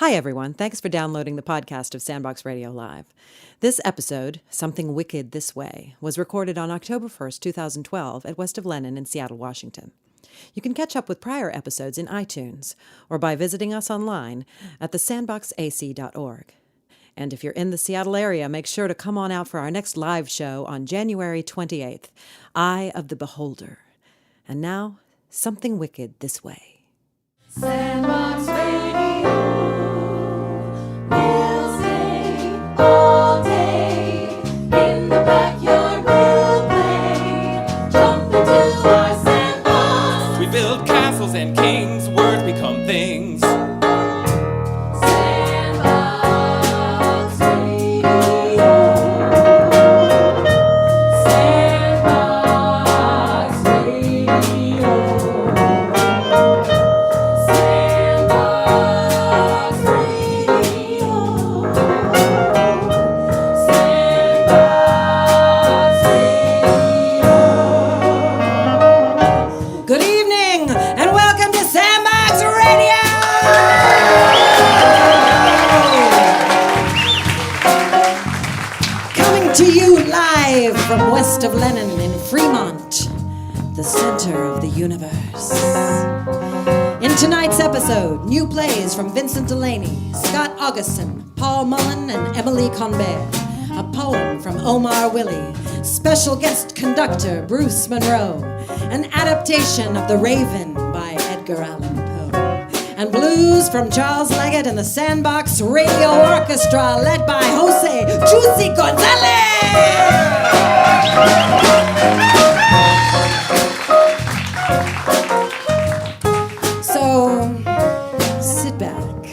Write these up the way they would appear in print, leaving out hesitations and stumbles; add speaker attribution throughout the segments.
Speaker 1: Hi, everyone. Thanks for downloading the podcast of Sandbox Radio Live. This episode, Something Wicked This Way, was recorded on October 1st, 2012 at West of Lennon in Seattle, Washington. You can catch up with prior episodes in iTunes or by visiting us online at thesandboxac.org. And if you're in the Seattle area, make sure to come on out for our next live show on January 28th, Eye of the Beholder. And now, Something Wicked This Way.
Speaker 2: Sandbox Radio. We'll stay all day in the backyard. We'll play, jump into our sandbox.
Speaker 3: We build castles and kings, words become things.
Speaker 2: Sandbox Radio. Sandbox Radio. Sandbox Radio. Sandbox Radio.
Speaker 1: Good evening, and welcome to Sandbox Radio! Coming to you live from west of Lennon in Fremont, the center of the universe. In tonight's episode, new plays from Vincent Delaney, Scot, Augustson, Paul Mullin, and Emily Conbere. A poem from Omar, Willey. Special guest conductor Bruce Monroe. An adaptation of The Raven by Edgar Allan Poe. And blues from Charles Leggett and the Sandbox Radio Orchestra led by Jose Juicy Gonzales! So, sit back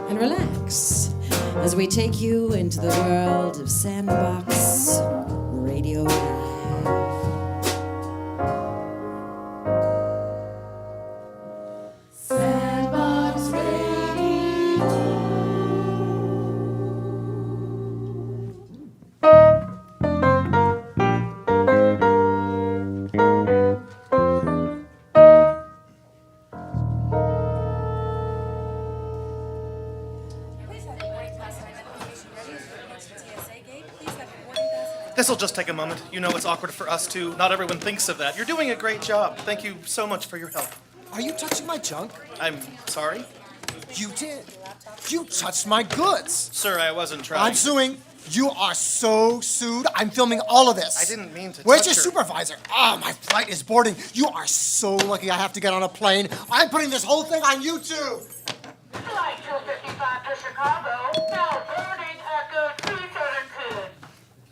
Speaker 1: and relax as we take you into the world of Sandbox Radio Live.
Speaker 2: Sandbox Radio.
Speaker 4: This'll just take a moment. You know it's awkward for us too. Not everyone thinks of that. You're doing a great job. Thank you so much for your help.
Speaker 5: Are you touching my junk?
Speaker 4: I'm sorry?
Speaker 5: You did. You touched my goods.
Speaker 4: Sir, I wasn't trying.
Speaker 5: I'm suing. You are so sued. I'm filming all of this.
Speaker 4: I didn't mean to
Speaker 5: Where's
Speaker 4: touch
Speaker 5: your
Speaker 4: her.
Speaker 5: supervisor? Oh, my flight is boarding. You are so lucky I have to get on a plane. I'm putting this whole thing on YouTube.
Speaker 6: Flight 255 to Chicago, now boarding Echo 372.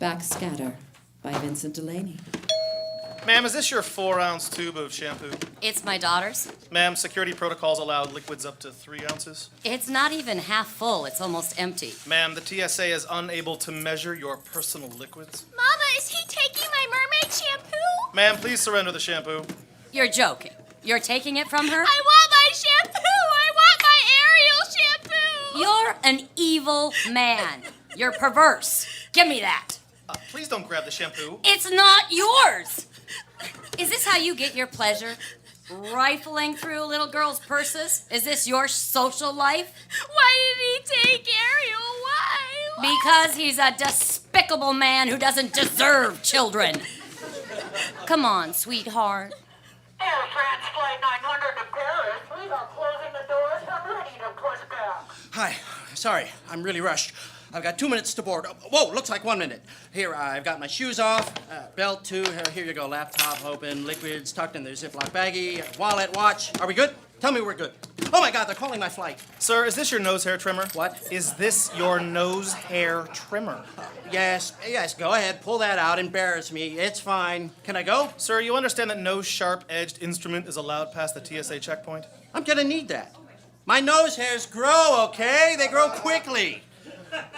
Speaker 1: Backscatter by Vincent Delaney.
Speaker 4: Ma'am, is this your 4-ounce tube of shampoo?
Speaker 7: It's my daughter's.
Speaker 4: Ma'am, security protocols allow liquids up to 3 ounces.
Speaker 7: It's not even half full. It's almost empty.
Speaker 4: Ma'am, the TSA is unable to measure your personal liquids.
Speaker 8: Mama, is he taking my mermaid shampoo?
Speaker 4: Ma'am, please surrender the shampoo.
Speaker 7: You're joking. You're taking it from her?
Speaker 8: I want my shampoo! I want my Ariel shampoo!
Speaker 7: You're an evil man. You're perverse. Give me that.
Speaker 4: Please don't grab the shampoo.
Speaker 7: It's not yours. Is this how you get your pleasure? Rifling through little girls' purses? Is this your social life?
Speaker 8: Why did he take Ariel? Why?
Speaker 7: Because he's a despicable man who doesn't deserve children. Come on, sweetheart.
Speaker 6: Air France Flight 900 to Paris. We are closing the doors. I'm ready to push back.
Speaker 9: Hi. Sorry, I'm really rushed. I've got 2 minutes to board. Whoa, looks like 1 minute. Here, I've got my shoes off, belt too. Here you go, laptop open, liquids tucked in the Ziploc baggie, wallet, watch. Are we good? Tell me we're good. Oh my God, they're calling my flight.
Speaker 4: Sir, is this your nose hair trimmer?
Speaker 9: What?
Speaker 4: Is this your nose hair trimmer?
Speaker 9: Yes, go ahead, pull that out, embarrass me. It's fine. Can I go?
Speaker 4: Sir, you understand that no sharp-edged instrument is allowed past the TSA checkpoint?
Speaker 9: I'm gonna need that. My nose hairs grow, okay? They grow quickly.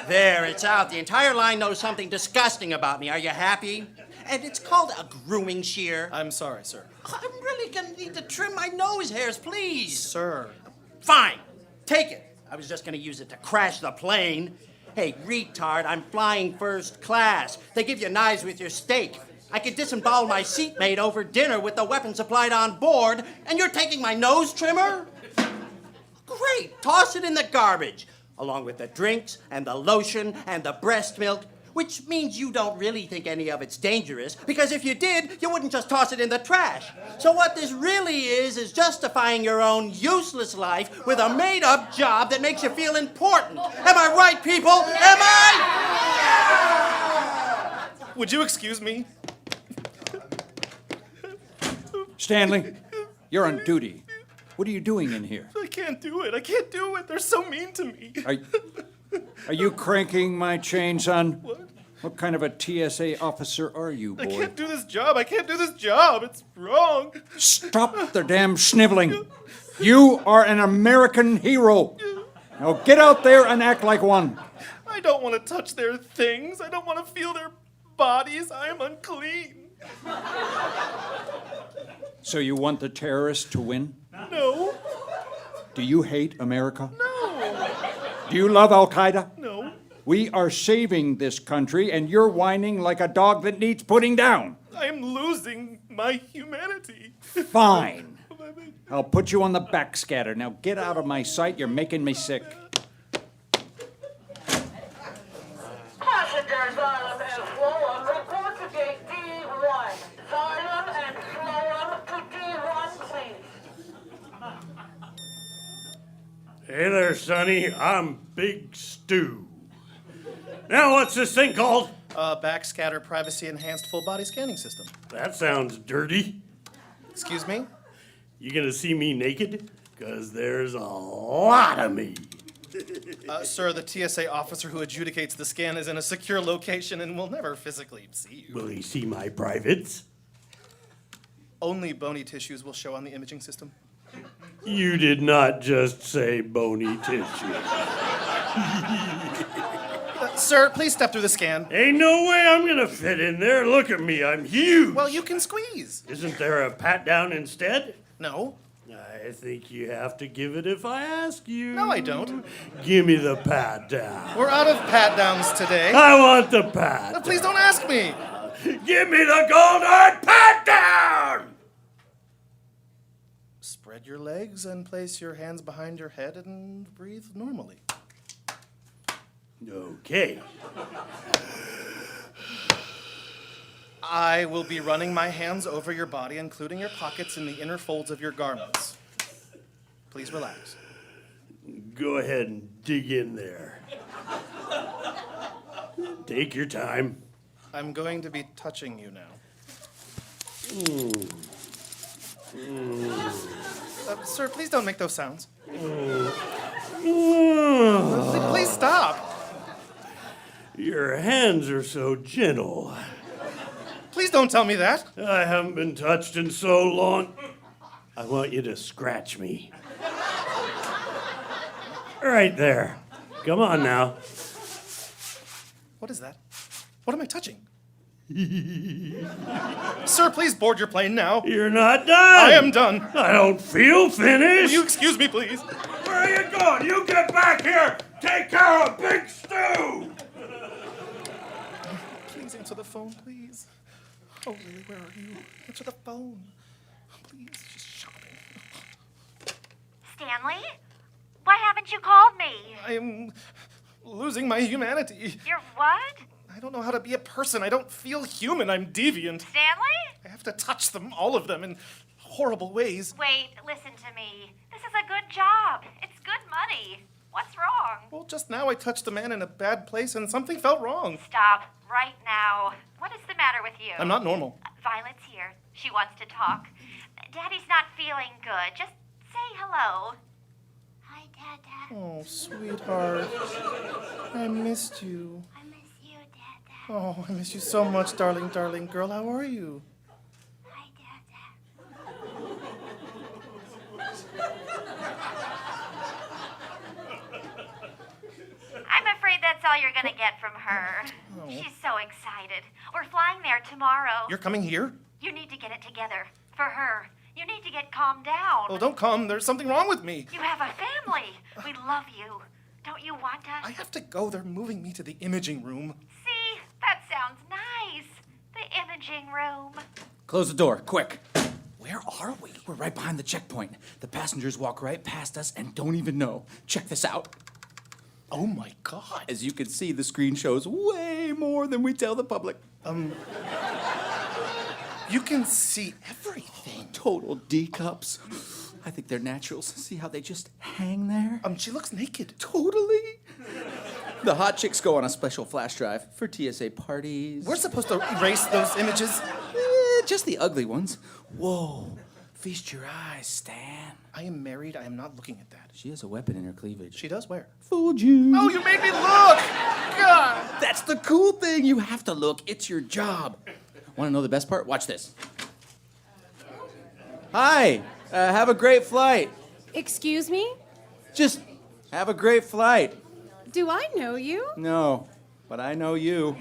Speaker 9: There, it's out. The entire line knows something disgusting about me. Are you happy? And it's called a grooming shear.
Speaker 4: I'm sorry, sir.
Speaker 9: I'm really gonna need to trim my nose hairs, please.
Speaker 4: Sir.
Speaker 9: Fine. Take it. I was just gonna use it to crash the plane. Hey, retard, I'm flying first class. They give you knives with your steak. I could disembowel my seatmate over dinner with the weapon supplied on board, and you're taking my nose trimmer? Great. right. Toss it in the garbage, along with the drinks and the lotion and the breast milk, which means you don't really think any of it's dangerous, because if you did, you wouldn't just toss it in the trash. So what this really is justifying your own useless life with a made-up job that makes you feel important. Am I right, people? Am I?
Speaker 4: Would you excuse me?
Speaker 10: Stanley, you're on duty. What are you doing in here?
Speaker 4: I can't do it. I can't do it. They're so mean to me.
Speaker 10: Are you cranking my chain, son? What kind of a TSA officer are you, boy?
Speaker 4: I can't do this job. I can't do this job. It's wrong.
Speaker 10: Stop the damn sniveling. You are an American hero. Now get out there and act like one.
Speaker 4: I don't want to touch their things. I don't want to feel their bodies. I am unclean.
Speaker 10: So you want the terrorists to win?
Speaker 4: No.
Speaker 10: Do you hate America?
Speaker 4: No.
Speaker 10: Do you love Al-Qaeda?
Speaker 4: No.
Speaker 10: We are saving this country, and you're whining like a dog that needs putting down.
Speaker 4: I am losing my humanity.
Speaker 10: Fine. I'll put you on the backscatter. Now get out of my sight. You're making me sick.
Speaker 6: Passengers Xylem and Phloem report to gate D1. Xylem and Phloem to D1, please.
Speaker 11: Hey there, Sonny. I'm Big Stew. Now, what's this thing called?
Speaker 4: Backscatter Privacy Enhanced Full Body Scanning System.
Speaker 11: That sounds dirty.
Speaker 4: Excuse me?
Speaker 11: You gonna see me naked? 'Cause there's a lot of me.
Speaker 4: Sir, the TSA officer who adjudicates the scan is in a secure location and will never physically see you.
Speaker 11: Will he see my privates?
Speaker 4: Only bony tissues will show on the imaging system.
Speaker 11: You did not just say bony tissue.
Speaker 4: Sir, please step through the scan.
Speaker 11: Ain't no way I'm gonna fit in there. Look at me, I'm huge.
Speaker 4: Well, you can squeeze.
Speaker 11: Isn't there a pat down instead?
Speaker 4: No.
Speaker 11: I think you have to give it if I ask you.
Speaker 4: No, I don't.
Speaker 11: Give me the pat down.
Speaker 4: We're out of pat downs today.
Speaker 11: I want the pat.
Speaker 4: Please don't ask me.
Speaker 11: Give me the golden pat down!
Speaker 4: Spread your legs and place your hands behind your head and breathe normally.
Speaker 11: Okay.
Speaker 4: I will be running my hands over your body, including your pockets and the inner folds of your garments. Please relax.
Speaker 11: Go ahead and dig in there. Take your time.
Speaker 4: I'm going to be touching you now. Sir, please don't make those sounds. Please stop.
Speaker 11: Your hands are so gentle.
Speaker 4: Please don't tell me that.
Speaker 11: I haven't been touched in so long. I want you to scratch me. Right there. Come on now.
Speaker 4: What is that? What am I touching? Sir, please board your plane now.
Speaker 11: You're not done.
Speaker 4: I am done.
Speaker 11: I don't feel finished.
Speaker 4: Will you excuse me, please?
Speaker 11: Where are you going? You get back here. Take care of Big Stew.
Speaker 4: Please answer the phone, please. Oh, Willey, where are you? Answer the phone. Please, she's shopping.
Speaker 6: Stanley? Why haven't you called me?
Speaker 4: I am losing my humanity.
Speaker 6: You're what?
Speaker 4: I don't know how to be a person. I don't feel human. I'm deviant.
Speaker 6: Stanley?
Speaker 4: I have to touch them, all of them, in horrible ways.
Speaker 6: Wait, listen to me. This is a good job. It's good money. What's wrong?
Speaker 4: Well, just now I touched the man in a bad place and something felt wrong.
Speaker 6: Stop right now. What is the matter with you?
Speaker 4: I'm not normal.
Speaker 6: Violet's here. She wants to talk. Daddy's not feeling good. Just say hello. Hi, Dada.
Speaker 4: Oh, sweetheart. I missed you.
Speaker 6: I miss you, Dada.
Speaker 4: Oh, I miss you so much, darling, darling girl. How are you?
Speaker 6: Hi, Dada. I'm afraid that's all you're gonna get from her.
Speaker 4: Oh.
Speaker 6: She's so excited. We're flying there tomorrow.
Speaker 4: You're coming here?
Speaker 6: You need to get it together. For her. You need to get calmed down.
Speaker 4: Oh, don't come. There's something wrong with me.
Speaker 6: You have a family. We love you. Don't you want us?
Speaker 4: I have to go. They're moving me to the imaging room.
Speaker 6: See? That sounds nice. The imaging room.
Speaker 10: Close the door, quick.
Speaker 3: Where are we?
Speaker 12: We're right behind the checkpoint. The passengers walk right past us and don't even know. Check this out.
Speaker 4: Oh my God.
Speaker 12: As you can see, the screen shows way more than we tell the public.
Speaker 4: You can see everything.
Speaker 12: Total D-cups. I think they're naturals. See how they just hang there?
Speaker 4: She looks naked.
Speaker 12: Totally. The hot chicks go on a special flash drive for TSA parties.
Speaker 4: We're supposed to erase those images.
Speaker 12: Just the ugly ones. Whoa. Feast your eyes, Stan.
Speaker 4: I am married. I am not looking at that.
Speaker 12: She has a weapon in her cleavage.
Speaker 4: She does? Where?
Speaker 12: Fooled you.
Speaker 4: Oh, you made me look! God!
Speaker 12: That's the cool thing. You have to look. It's your job. Want to know the best part? Watch this. Hi. Have a great flight.
Speaker 8: Excuse me?
Speaker 12: Just have a great flight.
Speaker 8: Do I know you?
Speaker 12: No, but I know you.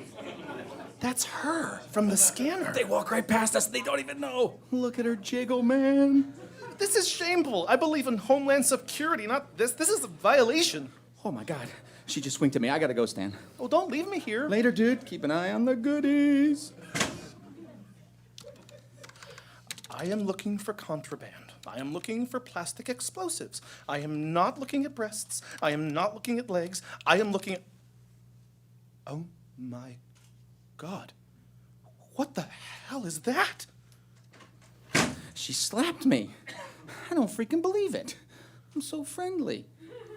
Speaker 4: That's her from the scanner.
Speaker 12: They walk right past us and they don't even know. Look at her jiggle, man.
Speaker 4: This is shameful. I believe in Homeland Security, not this. This is a violation.
Speaker 12: Oh, my God. She just winked at me. I gotta go, Stan.
Speaker 4: Oh, don't leave me here.
Speaker 12: Later, dude. Keep an eye on the goodies.
Speaker 4: I am looking for contraband. I am looking for plastic explosives. I am not looking at breasts. I am not looking at legs. I am looking at... Oh, my God. What the hell is that?
Speaker 12: She slapped me. I don't freaking believe it. I'm so friendly.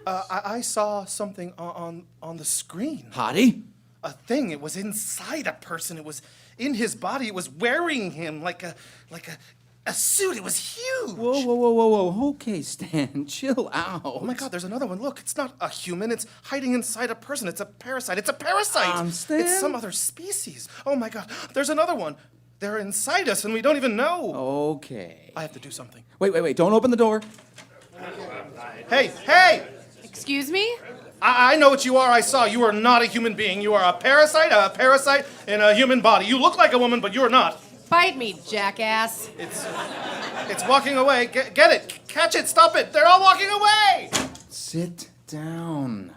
Speaker 4: I saw something on the screen.
Speaker 12: Hottie?
Speaker 4: A thing. It was inside a person. It was in his body. It was wearing him like a suit. It was huge.
Speaker 12: Whoa. Okay, Stan, chill out.
Speaker 4: Oh my God, there's another one. Look, it's not a human. It's hiding inside a person. It's a parasite. It's a parasite.
Speaker 12: Stan?
Speaker 4: It's some other species. Oh my God, there's another one. They're inside us and we don't even know.
Speaker 12: Okay.
Speaker 4: I have to do something.
Speaker 12: Wait. Don't open the door.
Speaker 4: Hey!
Speaker 8: Excuse me?
Speaker 4: I know what you are. I saw. You are not a human being. You are a parasite in a human body. You look like a woman, but you're not.
Speaker 8: Bite me, jackass.
Speaker 4: It's walking away. Get it. Catch it. Stop it. They're all walking away.
Speaker 12: Sit down.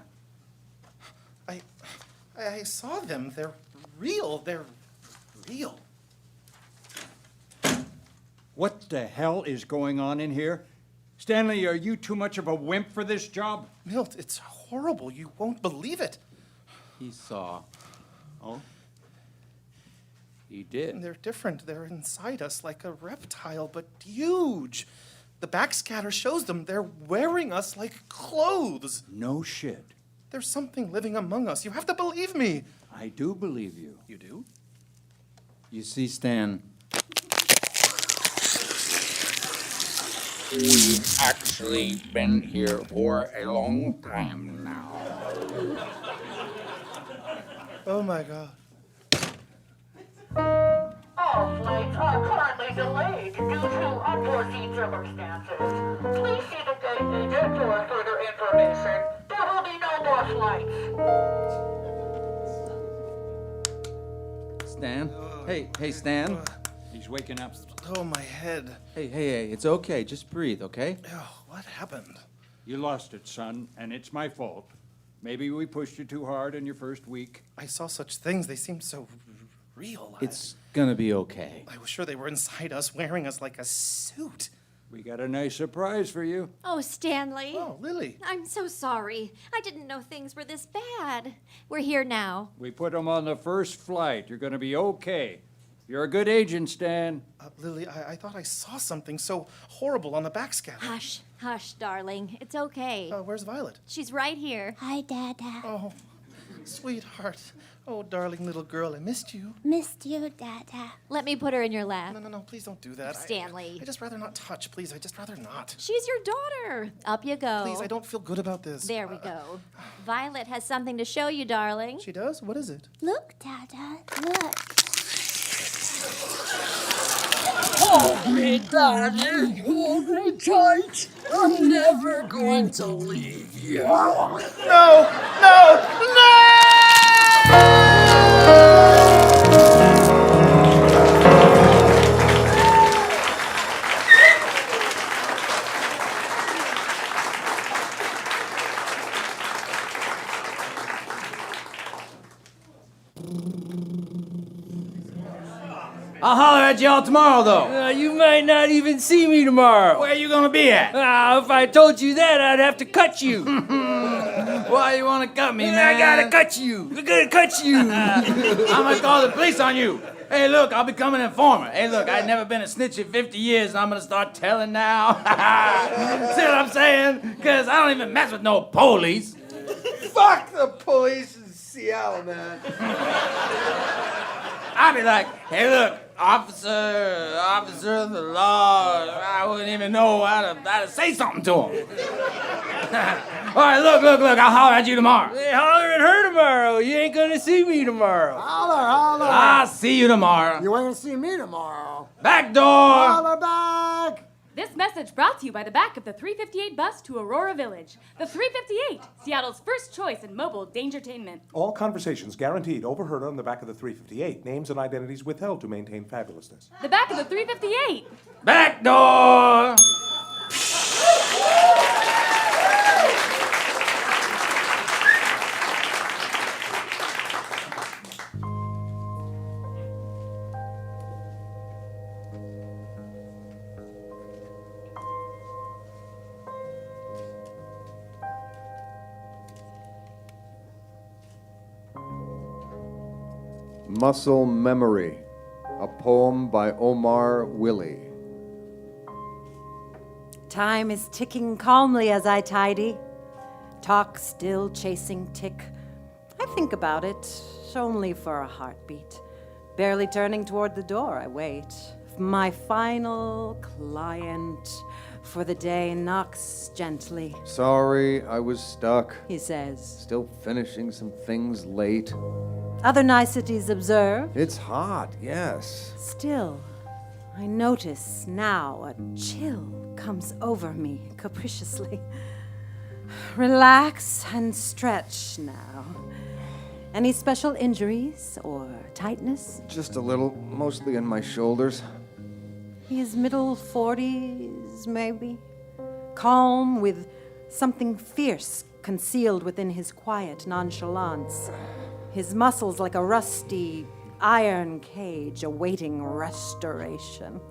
Speaker 4: I saw them. They're real. They're real.
Speaker 10: What the hell is going on in here? Stanley, are you too much of a wimp for this job?
Speaker 4: Milt, it's horrible. You won't believe it.
Speaker 12: He saw. Oh? He did.
Speaker 4: They're different. They're inside us like a reptile, but huge. The backscatter shows them they're wearing us like clothes.
Speaker 10: No shit.
Speaker 4: There's something living among us. You have to believe me.
Speaker 10: I do believe you.
Speaker 4: You do?
Speaker 12: You see, Stan,
Speaker 13: we've actually been here for a long time now.
Speaker 4: Oh my God.
Speaker 14: All flights are currently delayed due to unforeseen circumstances. Please see the gate agent for further information. There will be no more flights.
Speaker 12: Stan? Hey, Stan.
Speaker 10: He's waking up.
Speaker 4: Oh, my head.
Speaker 12: Hey, it's okay. Just breathe, okay?
Speaker 4: Oh, what happened?
Speaker 10: You lost it, son, and it's my fault. Maybe we pushed you too hard in your first week.
Speaker 4: I saw such things. They seemed so real.
Speaker 12: It's gonna be okay.
Speaker 4: I was sure they were inside us, wearing us like a suit.
Speaker 10: We got a nice surprise for you.
Speaker 15: Oh, Stanley.
Speaker 4: Oh, Lily.
Speaker 15: I'm so sorry. I didn't know things were this bad. We're here now.
Speaker 10: We put him on the first flight. You're gonna be okay. You're a good agent, Stan.
Speaker 4: Lily, I thought I saw something so horrible on the backscatter.
Speaker 15: Hush, darling. It's okay.
Speaker 4: Where's Violet?
Speaker 15: She's right here. Hi, Dada.
Speaker 4: Oh, sweetheart. Oh, darling little girl, I missed you.
Speaker 15: Missed you, Dada. Let me put her in your lap.
Speaker 4: No, please don't do that.
Speaker 15: Stanley.
Speaker 4: I just rather not touch, please. I just rather not.
Speaker 15: She's your daughter. Up you go.
Speaker 4: Please, I don't feel good about this.
Speaker 15: There we go. Violet has something to show you, darling.
Speaker 4: She does? What is it?
Speaker 15: Look, Dada. Look.
Speaker 2: Hold me, Daddy. Hold me tight. I'm never going to leave you.
Speaker 4: No!
Speaker 12: I'll holler at y'all tomorrow, though.
Speaker 2: You might not even see me tomorrow.
Speaker 12: Where you gonna be at?
Speaker 2: If I told you that, I'd have to cut you.
Speaker 12: Why you wanna cut me, man?
Speaker 2: I gotta cut you. I'm gonna cut you.
Speaker 12: I'm gonna call the police on you. Hey, look, I'll become an informer. Hey, look, I've never been a snitch in 50 years, and I'm gonna start telling now. See what I'm saying? Because I don't even mess with no police.
Speaker 16: Fuck the police in Seattle, man.
Speaker 12: I'd be like, hey, look, officer of the law. I wouldn't even know how to say something to him. All right, look, I'll holler at you tomorrow.
Speaker 2: Hey, holler at her tomorrow. You ain't gonna see me tomorrow.
Speaker 5: Holler.
Speaker 12: I'll see you tomorrow.
Speaker 5: You ain't gonna see me tomorrow.
Speaker 12: Back door.
Speaker 5: Holler back.
Speaker 8: This message brought to you by the back of the 358 bus to Aurora Village. The 358, Seattle's first choice in mobile dangertainment.
Speaker 17: All conversations guaranteed overheard on the back of the 358. Names and identities withheld to maintain fabulousness.
Speaker 8: The back of the 358.
Speaker 12: Back door.
Speaker 16: Muscle Memory, a poem by Omar Willey.
Speaker 1: Time is ticking calmly as I tidy. Talk still chasing tick. I think about it, only for a heartbeat. Barely turning toward the door, I wait. My final client for the day knocks gently.
Speaker 16: Sorry, I was stuck.
Speaker 1: He says.
Speaker 16: Still finishing some things late.
Speaker 1: Other niceties observed.
Speaker 16: It's hot, yes.
Speaker 1: Still, I notice now a chill comes over me capriciously. Relax and stretch now. Any special injuries or tightness?
Speaker 16: Just a little, mostly in my shoulders.
Speaker 1: He's middle 40s, maybe. Calm with something fierce concealed within his quiet nonchalance. His muscles like a rusty iron cage awaiting restoration.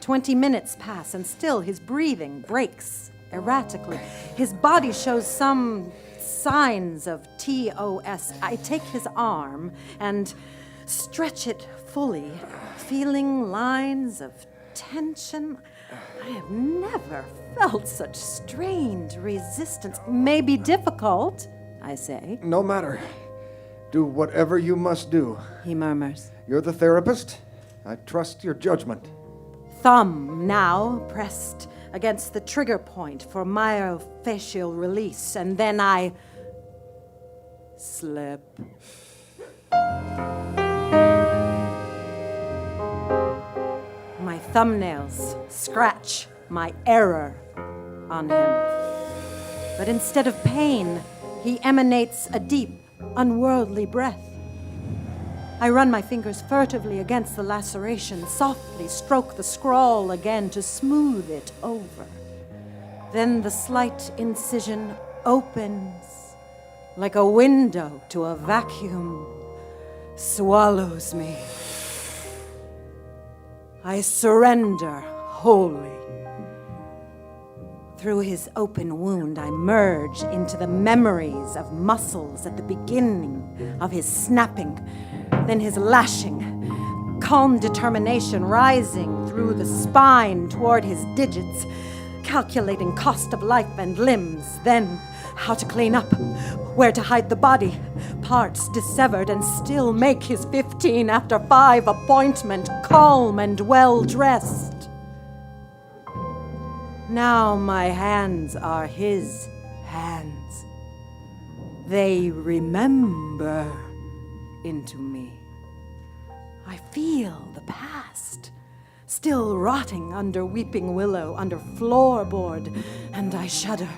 Speaker 1: 20 minutes pass, and still his breathing breaks erratically. His body shows some signs of TOS. I take his arm and stretch it fully, feeling lines of tension. I have never felt such strained resistance. May be difficult, I say.
Speaker 16: No matter. Do whatever you must do.
Speaker 1: He murmurs.
Speaker 16: You're the therapist. I trust your judgment.
Speaker 1: Thumb now pressed against the trigger point for myofascial release, and then I slip. My thumbnails scratch my error on him. But instead of pain, he emanates a deep, unworldly breath. I run my fingers furtively against the laceration, softly stroke the scrawl again to smooth it over. Then the slight incision opens like a window to a vacuum, swallows me. I surrender wholly. Through his open wound, I merge into the memories of muscles at the beginning of his snapping, then his lashing, calm determination rising through the spine toward his digits, calculating cost of life and limbs, then how to clean up, where to hide the body, parts dissevered, and still make his 15 after 5 appointment, calm and well-dressed. Now my hands are his hands. They remember into me. I feel the past, still rotting under weeping willow, under floorboard, and I shudder.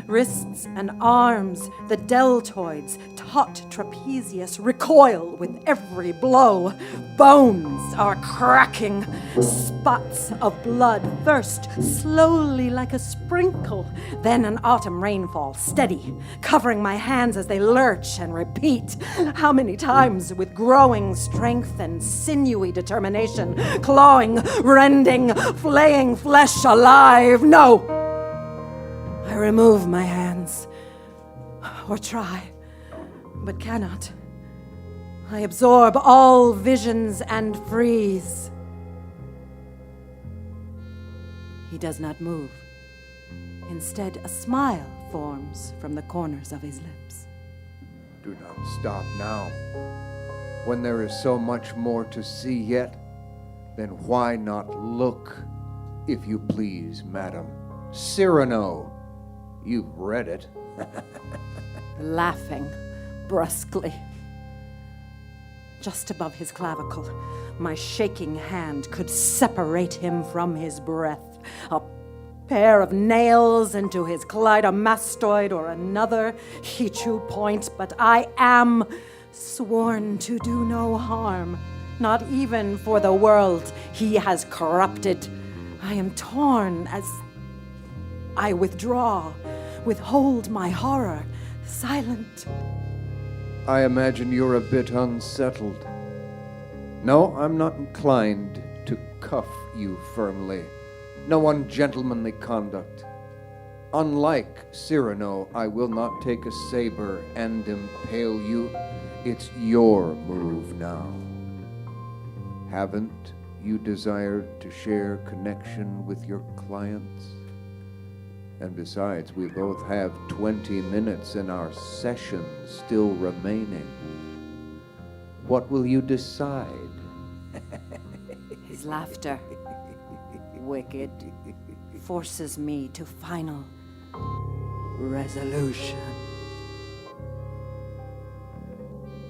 Speaker 1: Wrists and arms, the deltoids, taut trapezius, recoil with every blow. Bones are cracking. Spots of blood, first slowly like a sprinkle, then an autumn rainfall, steady, covering my hands as they lurch and repeat. How many times, with growing strength and sinewy determination, clawing, rending, flaying flesh alive. No! I remove my hands, or try, but cannot. I absorb all visions and freeze. He does not move. Instead, a smile forms from the corners of his lips.
Speaker 16: Do not stop now. When there is so much more to see yet, then why not look, if you please, madam? Cyrano. You've read it.
Speaker 1: Laughing brusquely. Just above his clavicle, my shaking hand could separate him from his breath. A pair of nails into his cleidomastoid or another Hichu point, but I am sworn to do no harm, not even for the world he has corrupted. I am torn as I withdraw, withhold my horror, silent.
Speaker 16: I imagine you're a bit unsettled. No, I'm not inclined to cuff you firmly. No ungentlemanly conduct. Unlike Cyrano, I will not take a saber and impale you. It's your move now. Haven't you desired to share connection with your clients? And besides, we both have 20 minutes in our session still remaining. What will you decide?
Speaker 1: His laughter, wicked, forces me to final resolution.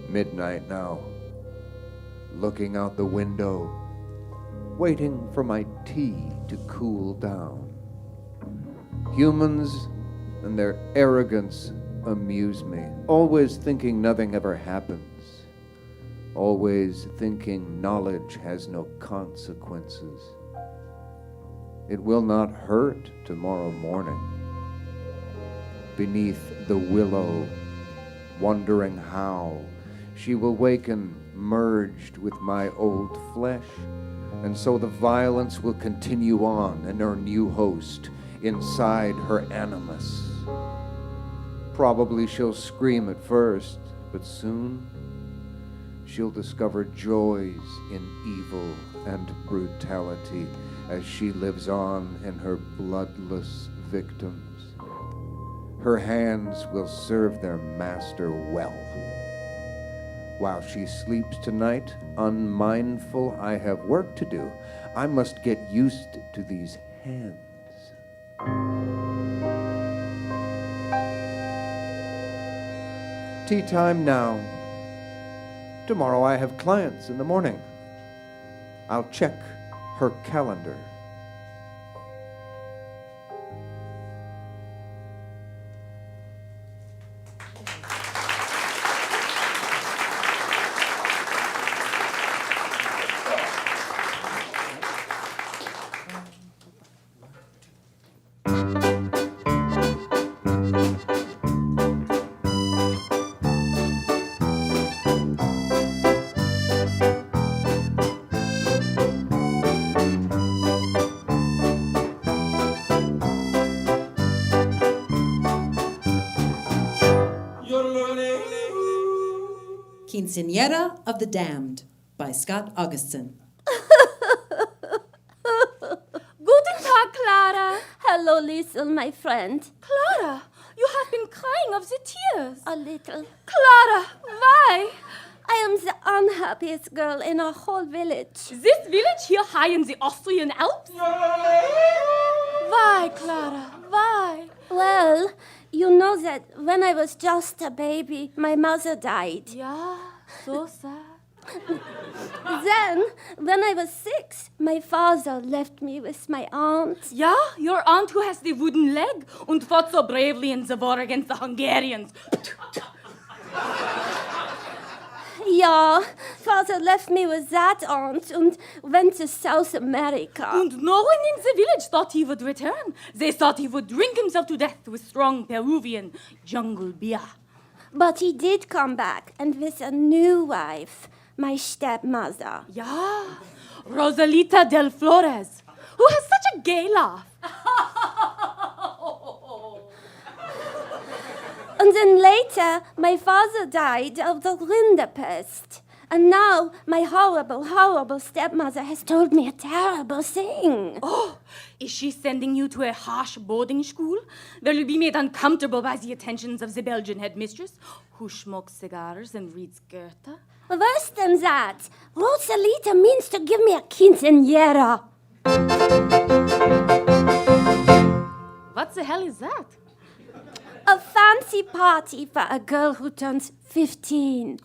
Speaker 16: Midnight now. Looking out the window, waiting for my tea to cool down. Humans and their arrogance amuse me, always thinking nothing ever happens, always thinking knowledge has no consequences. It will not hurt tomorrow morning. Beneath the willow, wondering how she will waken merged with my old flesh, and so the violence will continue on in her new host, inside her animus. Probably she'll scream at first, but soon she'll discover joys in evil and brutality as she lives on in her bloodless victims. Her hands will serve their master well. While she sleeps tonight, unmindful I have work to do, I must get used to these hands. Tea time now. Tomorrow I have clients in the morning. I'll check her calendar.
Speaker 1: Quinceñera of the Damned by Scot Augustson.
Speaker 18: Guten Tag, Clara. Hello, Liesel, my friend. Clara, you have been crying of the tears. A little. Clara, why? I am the unhappiest girl in our whole village.
Speaker 8: This village here high in the Austrian Alps?
Speaker 18: Why, Clara, why? Well, you know that when I was just a baby, my mother died.
Speaker 8: Yeah, so sad.
Speaker 18: Then, when I was 6, my father left me with my aunt.
Speaker 8: Yeah, your aunt who has the wooden leg and fought so bravely in the war against the Hungarians.
Speaker 18: Yeah, father left me with that aunt and went to South America.
Speaker 8: And no one in the village thought he would return. They thought he would drink himself to death with strong Peruvian jungle beer.
Speaker 18: But he did come back, and with a new wife, my stepmother.
Speaker 8: Yeah, Rosalita del Flores, who has such a gay laugh.
Speaker 18: And then later, my father died of the rinderpest. And now, my horrible, horrible stepmother has told me a terrible thing.
Speaker 8: Oh, is she sending you to a harsh boarding school where you'll be made uncomfortable by the attentions of the Belgian headmistress, who smokes cigars and reads Goethe?
Speaker 18: Worse than that, Rosalita means to give me a quinceñera.
Speaker 8: What the hell is that?
Speaker 18: A fancy party for a girl who turns 15.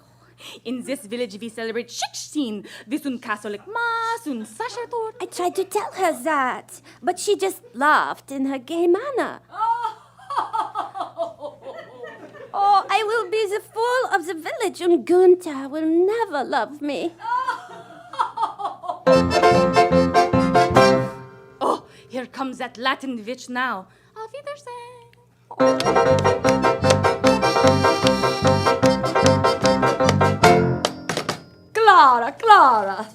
Speaker 8: In this village, we celebrate 16 with un Catholic mass, un sacerdote.
Speaker 18: I tried to tell her that, but she just laughed in her gay manner. Oh, I will be the fool of the village, and Gunther will never love me.
Speaker 8: Oh, here comes that Latin witch now. Auf Wiedersehen.
Speaker 7: Clara, Clara,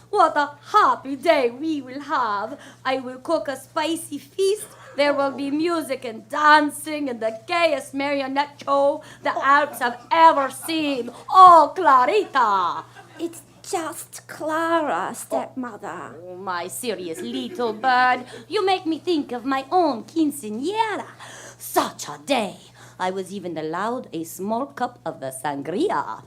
Speaker 7: what a happy day we will have. I will cook a spicy feast. There will be music and dancing and the gayest marionette show the Alps have ever seen. Oh, Clarita!
Speaker 18: It's just Clara, stepmother.
Speaker 7: Oh, my serious little bird. You make me think of my own quinceañera. Such a day. I was even allowed a small cup of the sangria.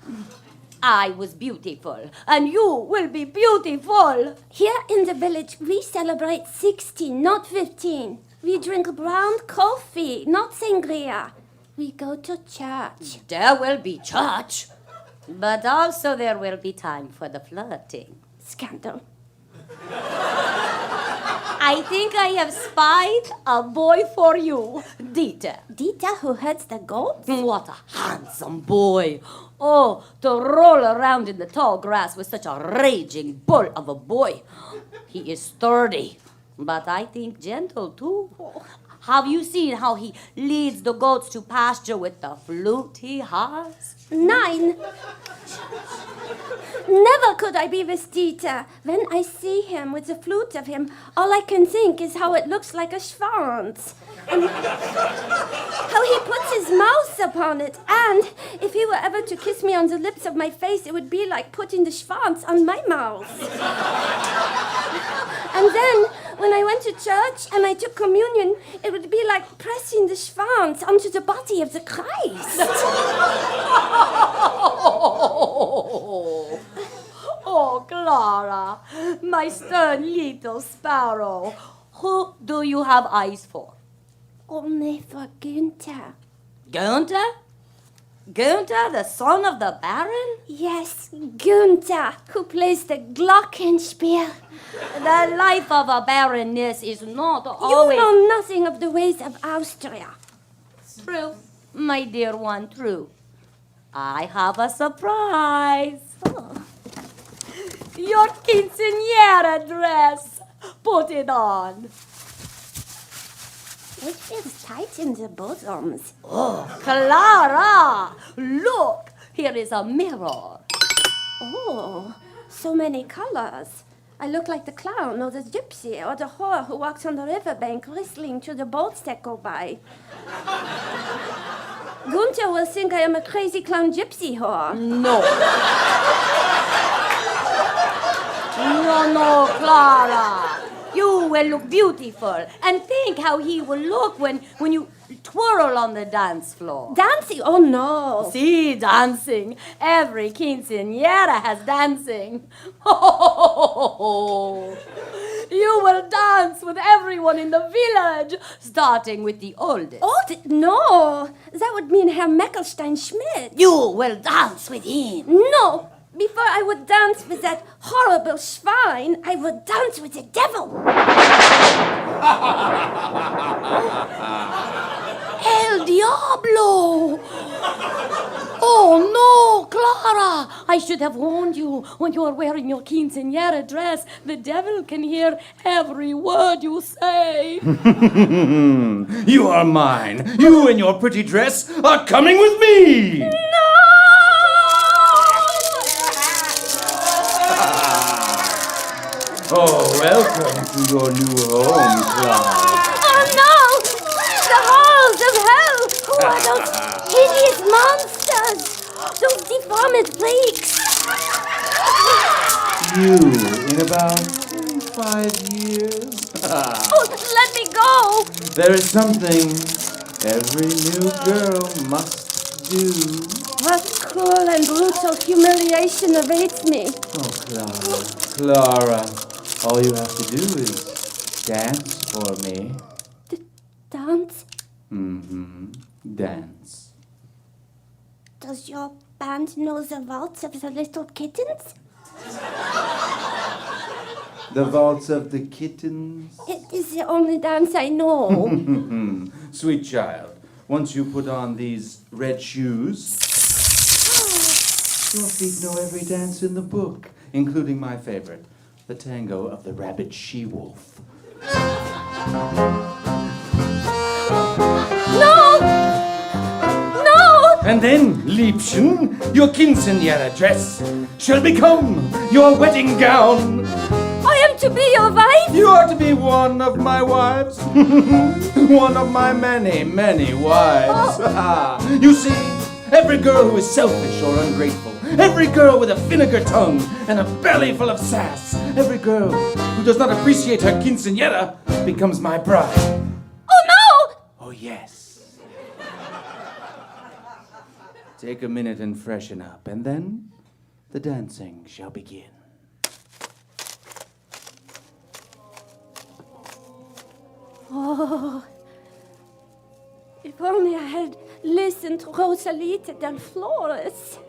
Speaker 7: I was beautiful, and you will be beautiful.
Speaker 18: Here in the village, we celebrate 16, not 15. We drink brown coffee, not sangria. We go to church.
Speaker 7: There will be church, but also there will be time for the flirting.
Speaker 18: Scandal.
Speaker 7: I think I have spied a boy for you, Dieter.
Speaker 18: Dieter who herds the goats?
Speaker 7: What a handsome boy. Oh, to roll around in the tall grass with such a raging bull of a boy. He is sturdy, but I think gentle too. Have you seen how he leads the goats to pasture with the flute he has?
Speaker 18: 9. Never could I be with Dieter. When I see him with the flute of him, all I can think is how it looks like a schwanz. And how he puts his mouth upon it. And if he were ever to kiss me on the lips of my face, it would be like putting the schwanz on my mouth. And then, when I went to church and I took communion, it would be like pressing the schwanz onto the body of the Christ.
Speaker 7: Oh, Clara, my stern little sparrow. Who do you have eyes for?
Speaker 18: Only for Gunther.
Speaker 7: Gunther? Gunther, the son of the Baron?
Speaker 18: Yes, Gunther, who plays the glockenspiel.
Speaker 7: The life of a baroness is not always...
Speaker 18: You know nothing of the ways of Austria.
Speaker 7: True, my dear one, true. I have a surprise. Oh. Your quinceañera dress. Put it on.
Speaker 18: It feels tight in the bosoms.
Speaker 7: Oh, Clara! Look, here is a mirror.
Speaker 18: Oh, so many colors. I look like the clown or the gypsy or the whore who walks on the riverbank whistling to the boats that go by. Gunther will think I am a crazy clown gypsy whore.
Speaker 7: No. No, Clara. You will look beautiful. And think how he will look when you twirl on the dance floor.
Speaker 18: Dancing? Oh, no.
Speaker 7: See, dancing. Every quinceañera has dancing. You will dance with everyone in the village, starting with the oldest.
Speaker 18: No. That would mean Herr Meckelstein-Schmidt.
Speaker 7: You will dance with him.
Speaker 18: No. Before I would dance with that horrible swine, I would dance with the devil.
Speaker 7: El Diablo! Oh no, Clara! I should have warned you when you are wearing your quinceañera dress. The devil can hear every word you say.
Speaker 12: You are mine. You and your pretty dress are coming with me.
Speaker 18: No!
Speaker 12: Oh, welcome to your new home, Clara.
Speaker 18: Oh no! The halls of hell! Who are those hideous monsters? Those deformed freaks!
Speaker 12: You, in about 5 years?
Speaker 18: Oh, let me go!
Speaker 12: There is something every new girl must do.
Speaker 18: What cruel and brutal humiliation awaits me.
Speaker 12: Oh, Clara, all you have to do is dance for me.
Speaker 18: Dance?
Speaker 12: Mm-hmm. Dance.
Speaker 18: Does your band know the waltz of the little kittens?
Speaker 12: The waltz of the kittens.
Speaker 18: It is the only dance I know.
Speaker 12: Sweet child, once you put on these red shoes, your feet know every dance in the book, including my favorite, the tango of the rabid she-wolf.
Speaker 18: No! No!
Speaker 12: And then, Liebchen, your quinceañera dress shall become your wedding gown.
Speaker 18: I am to be your wife?
Speaker 12: You are to be one of my wives. One of my many, many wives. You see, every girl who is selfish or ungrateful, every girl with a vinegar tongue and a belly full of sass, every girl who does not appreciate her quinceañera becomes my bride.
Speaker 18: Oh no!
Speaker 12: Oh yes. Take a minute and freshen up, and then the dancing shall begin.
Speaker 18: Oh, if only I had listened to Rosalita del Flores.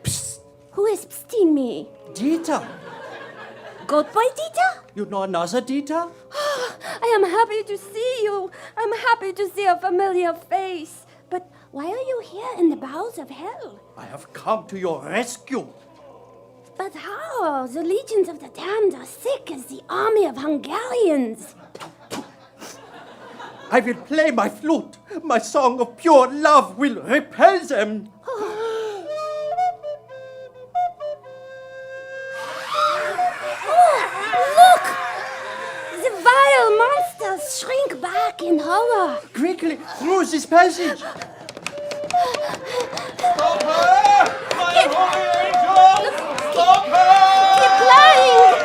Speaker 18: Psst. Who is psting me?
Speaker 9: Dieter.
Speaker 18: Good boy, Dieter?
Speaker 9: You know another Dieter?
Speaker 18: I am happy to see you. I'm happy to see a familiar face. But why are you here in the bowels of hell?
Speaker 9: I have come to your rescue.
Speaker 18: But how? The legions of the damned are thick as the army of Hungarians.
Speaker 9: I will play my flute. My song of pure love will repel them.
Speaker 18: Look! The vile monsters shrink back in horror.
Speaker 9: Quickly, through this passage.
Speaker 2: Stop her! My holy angel! Stop her!
Speaker 18: Keep playing!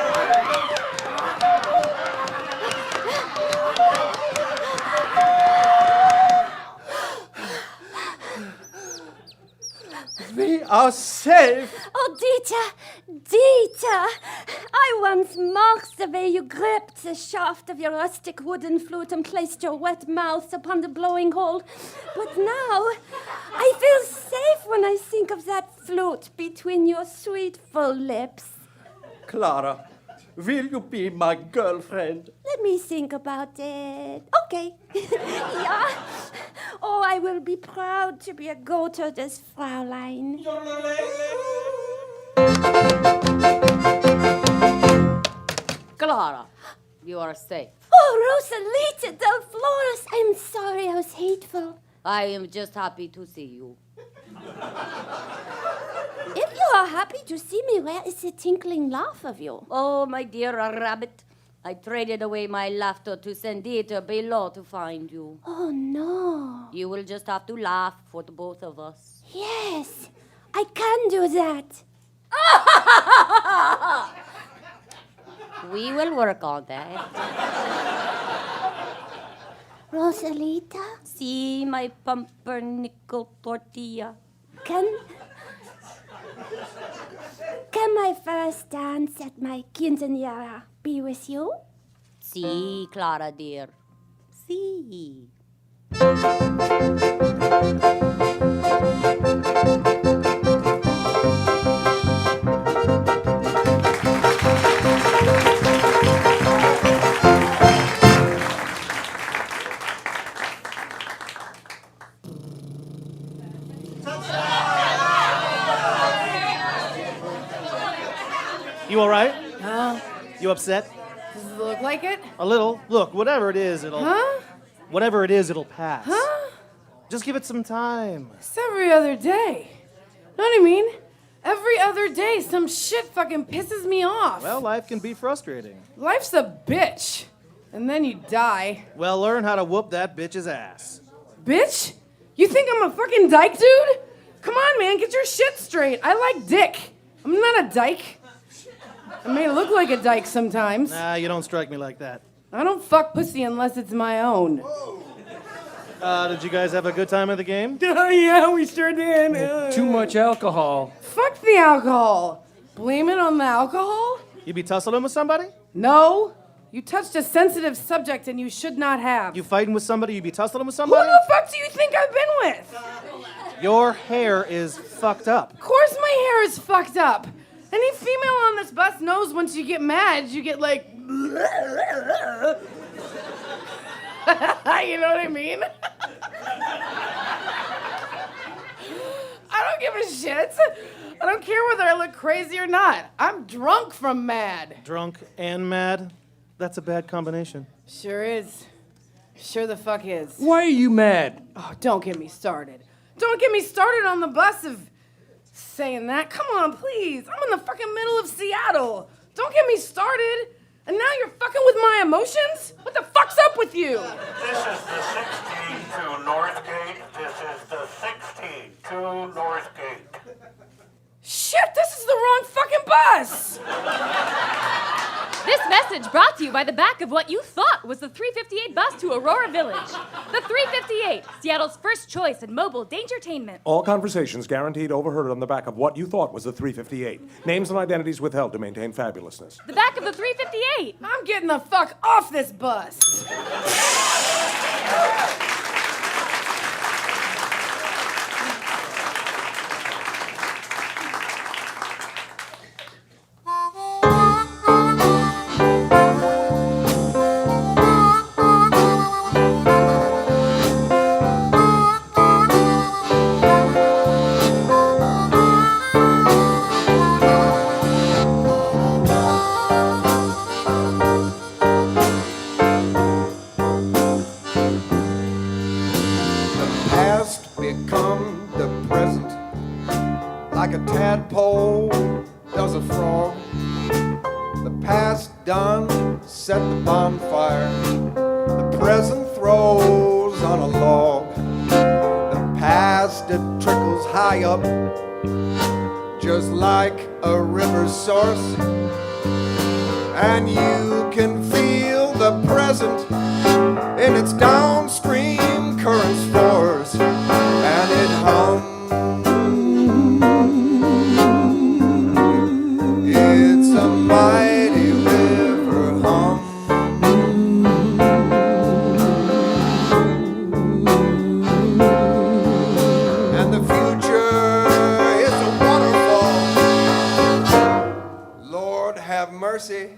Speaker 9: We are safe.
Speaker 18: Oh, Dieter, Dieter, I once mocked the way you gripped the shaft of your rustic wooden flute and placed your wet mouth upon the blowing hole. But now, I feel safe when I think of that flute between your sweet full lips.
Speaker 9: Clara, will you be my girlfriend?
Speaker 18: Let me think about it. Okay. Yeah. Oh, I will be proud to be a Gotthard's Fraulein.
Speaker 7: Clara, you are safe.
Speaker 18: Oh, Rosalita del Flores, I'm sorry I was hateful.
Speaker 7: I am just happy to see you.
Speaker 18: If you are happy to see me, where is the tinkling laugh of you?
Speaker 7: Oh, my dear rabbit, I traded away my laughter to send Dieter below to find you.
Speaker 18: Oh, no.
Speaker 7: You will just have to laugh for the both of us.
Speaker 18: Yes, I can do that.
Speaker 7: We will work on that.
Speaker 18: Rosalita?
Speaker 7: See my pumpernickel tortilla.
Speaker 18: Can my first dance at my quinceañera be with you?
Speaker 7: See, Clara dear. See.
Speaker 4: You all right?
Speaker 19: Huh?
Speaker 4: You upset?
Speaker 19: Does it look like it?
Speaker 4: A little. Look, whatever it is, it'll...
Speaker 19: Huh?
Speaker 4: Whatever it is, it'll pass.
Speaker 19: Huh?
Speaker 4: Just give it some time.
Speaker 19: It's every other day. Know what I mean? Every other day, some shit fucking pisses me off.
Speaker 4: Well, life can be frustrating.
Speaker 19: Life's a bitch. And then you die.
Speaker 4: Well, learn how to whoop that bitch's ass.
Speaker 19: Bitch? You think I'm a fucking dyke, dude? Come on, man, get your shit straight. I like dick. I'm not a dyke. I may look like a dyke sometimes.
Speaker 4: Nah, you don't strike me like that.
Speaker 19: I don't fuck pussy unless it's my own.
Speaker 4: Did you guys have a good time at the game?
Speaker 19: Oh, yeah, we sure did.
Speaker 12: Too much alcohol.
Speaker 19: Fuck the alcohol. Blame it on the alcohol?
Speaker 4: You be tussling with somebody?
Speaker 19: No. You touched a sensitive subject and you should not have.
Speaker 4: You fighting with somebody? You be tussling with
Speaker 19: Who
Speaker 4: somebody?
Speaker 19: the fuck do you think I've been with?
Speaker 4: Your hair is fucked up.
Speaker 19: Of course my hair is fucked up. Any female on this bus knows once you get mad, you get like... You know what I mean? I don't give a shit. I don't care whether I look crazy or not. I'm drunk from mad.
Speaker 4: Drunk and mad? That's a bad combination.
Speaker 19: Sure is. Sure the fuck is.
Speaker 12: Why are you mad?
Speaker 19: Oh, don't get me started. Don't get me started on the bus of saying that. Come on, please. I'm in the fucking middle of Seattle. Don't get me started. And now you're fucking with my emotions? What the fuck's up with you?
Speaker 14: This is the 16 to Northgate. This is the 16 to Northgate.
Speaker 19: Shit, this is the wrong fucking bus!
Speaker 8: This message brought to you by the back of what you thought was the 358 bus to Aurora Village. The 358, Seattle's first choice in mobile dangertainment.
Speaker 17: All conversations guaranteed overheard on the back of what you thought was the 358. Names and identities withheld to maintain fabulousness.
Speaker 8: The back of the 358.
Speaker 19: I'm getting the fuck off this bus.
Speaker 16: Set the bonfire, the present throws on a log. The past, it trickles high up, just like a river source. And you can feel the present in its downstream current's force. And it hums, it's a mighty river hum. Mercy,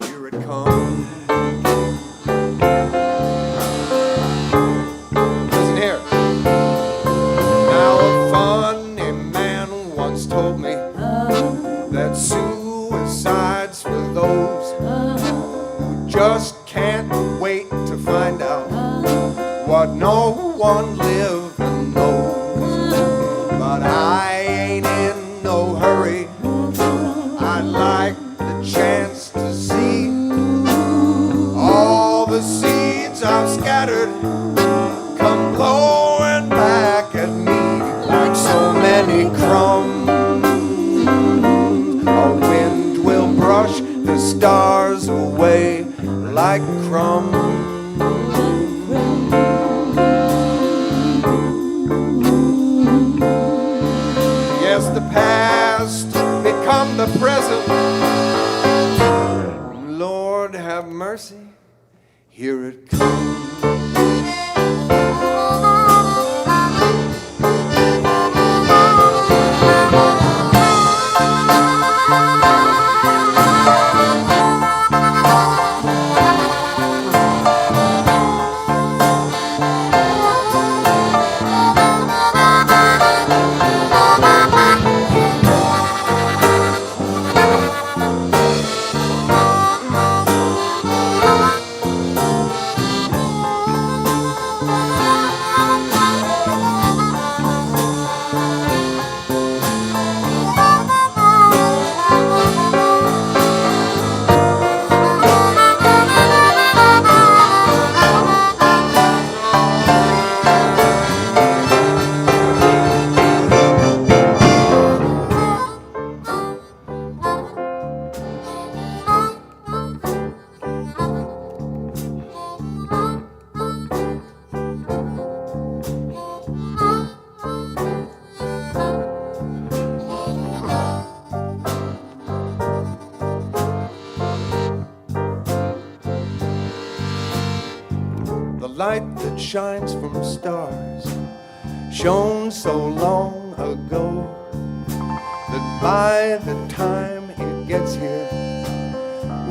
Speaker 16: here it comes. Listen here. Now a funny man once told me that suicide's for those who just can't wait to find out what no one living knows. But I ain't in no hurry. I'd like chance to see all the seeds I've scattered come blowing back at me like so many crumbs. A wind will brush the stars away like crumbs. Yes, the past become the present. Lord have mercy, here it comes. light that shines from stars, shone so long ago that by the time it gets here,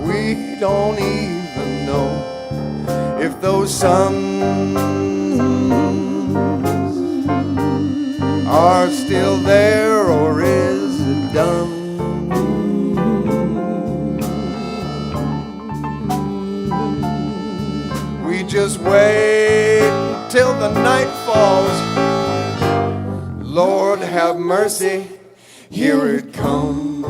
Speaker 16: we don't even know if those suns are still there or is it done. We just wait till the night falls. Lord have mercy, here it comes.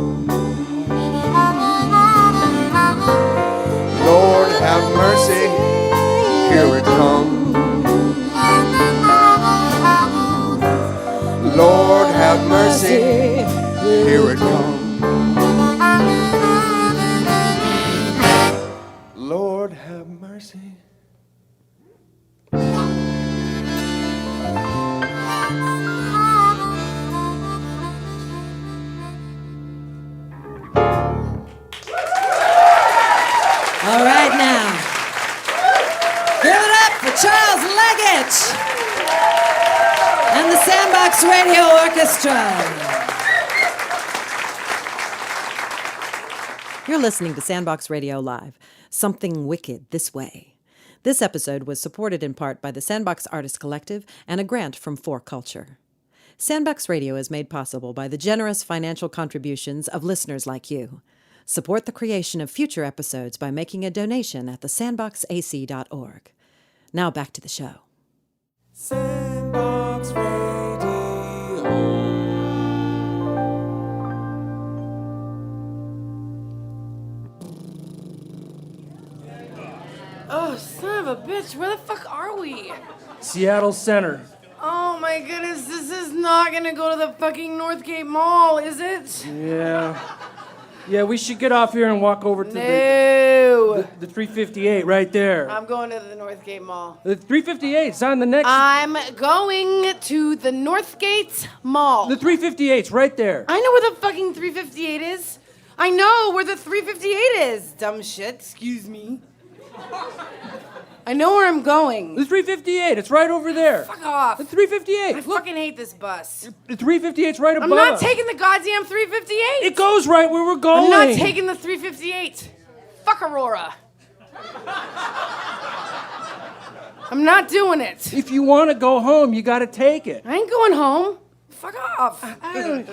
Speaker 16: Lord have mercy, here it comes. Lord have mercy, here it comes. Lord have mercy.
Speaker 1: All right now, give it up for Charles Leggett and the Sandbox Radio Orchestra. You're listening to Sandbox Radio Live, Something Wicked This Way. This episode was supported in part by the Sandbox Artist Collective and a grant from 4Culture. Sandbox Radio is made possible by the generous financial contributions of listeners like you. Support the creation of future episodes by making a donation at thesandboxac.org. Now back to the show.
Speaker 3: Sandbox Radio.
Speaker 19: Oh, son of a bitch, where the fuck are we?
Speaker 20: Seattle Center.
Speaker 19: Oh my goodness, this is not gonna go to the fucking Northgate Mall, is it?
Speaker 20: Yeah. Yeah, we should get off here and walk over to
Speaker 19: No.
Speaker 20: the 358 right there.
Speaker 19: I'm going to the Northgate Mall.
Speaker 20: The 358 's on the next.
Speaker 19: I'm going to the Northgate Mall.
Speaker 20: The 358's right there.
Speaker 19: I know where the fucking 358 is. I know where the 358 is. Dumb shit, excuse me. I know where I'm going.
Speaker 20: The 358, it's right over there.
Speaker 19: Fuck off.
Speaker 20: The 358.
Speaker 19: I fucking hate this bus.
Speaker 20: The 358's right above.
Speaker 19: I'm not taking the goddamn 358.
Speaker 20: It goes right where we're going.
Speaker 19: I'm not taking the 358. Fuck Aurora. I'm not doing it.
Speaker 20: If you want to go home, you got to take it.
Speaker 19: I ain't going home. Fuck off.
Speaker 20: I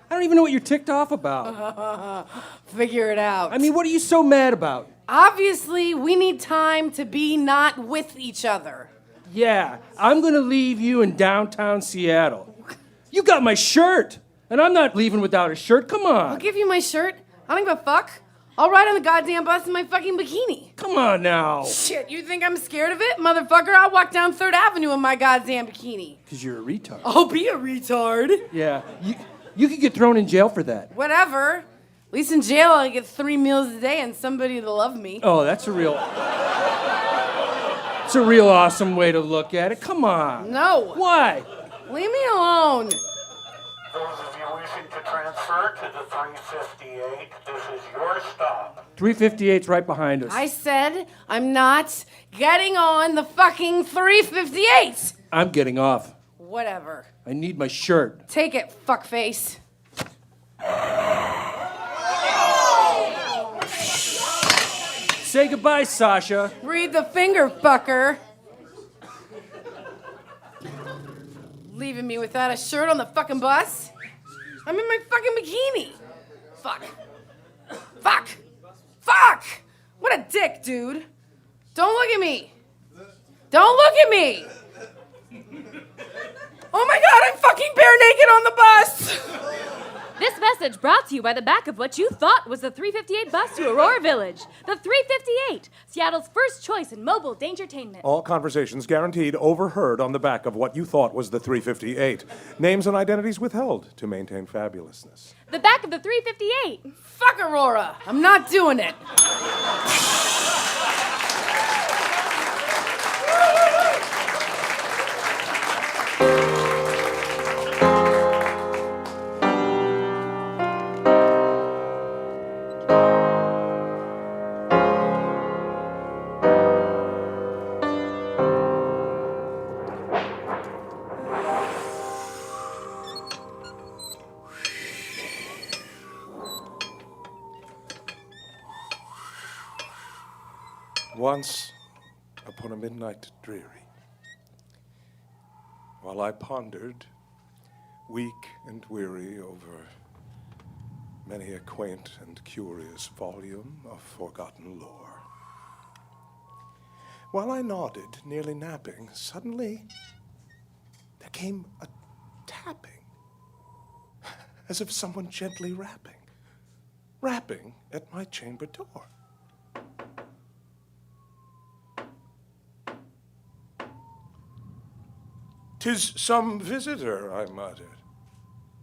Speaker 20: don't even know what you're ticked off about.
Speaker 19: Figure it out.
Speaker 20: I mean, what are you so mad about?
Speaker 19: Obviously, we need time to be not with each other.
Speaker 20: Yeah, I'm gonna leave you in downtown Seattle. You got my shirt, and I'm not leaving without a shirt. Come on.
Speaker 19: I'll give you my shirt. I don't give a fuck. I'll ride on the goddamn bus in my fucking bikini.
Speaker 20: Come on now.
Speaker 19: Shit, you think I'm scared of it? Motherfucker, I'll walk down 3rd Avenue in my goddamn bikini.
Speaker 20: Because you're a retard.
Speaker 19: I'll be a retard.
Speaker 20: Yeah, you could get thrown in jail for that.
Speaker 19: Whatever. At least in jail, I get 3 meals a day and somebody to love me.
Speaker 20: Oh, that's a real awesome way to look at it. Come on.
Speaker 19: No.
Speaker 20: Why?
Speaker 19: Leave me alone.
Speaker 14: Those of you wishing to transfer to the 358, this is your stop.
Speaker 20: 358's right behind us.
Speaker 19: I said I'm not getting on the fucking 358.
Speaker 20: I'm getting off.
Speaker 19: Whatever.
Speaker 20: I need my shirt.
Speaker 19: Take it, fuckface.
Speaker 20: Say goodbye, Sasha.
Speaker 19: Read the finger, fucker. Leaving me without a shirt on the fucking bus? I'm in my fucking bikini. Fuck. Fuck. Fuck! What a dick, dude. Don't look at me. Don't look at me. Oh my god, I'm fucking bare naked on the bus.
Speaker 8: This message brought to you by the back of what you thought was the 358 bus to Aurora Village. The 358, Seattle's first choice in mobile dangertainment.
Speaker 17: All conversations guaranteed overheard on the back of what you thought was the 358. Names and identities withheld to maintain fabulousness.
Speaker 8: The back of the 358.
Speaker 19: Fuck Aurora. I'm not doing it.
Speaker 17: Once, upon a midnight dreary, while I pondered, weak and weary, over many a quaint and curious volume of forgotten lore, while I nodded, nearly napping, suddenly there came a tapping, as of someone gently rapping at my chamber door. "'Tis some visitor," I muttered,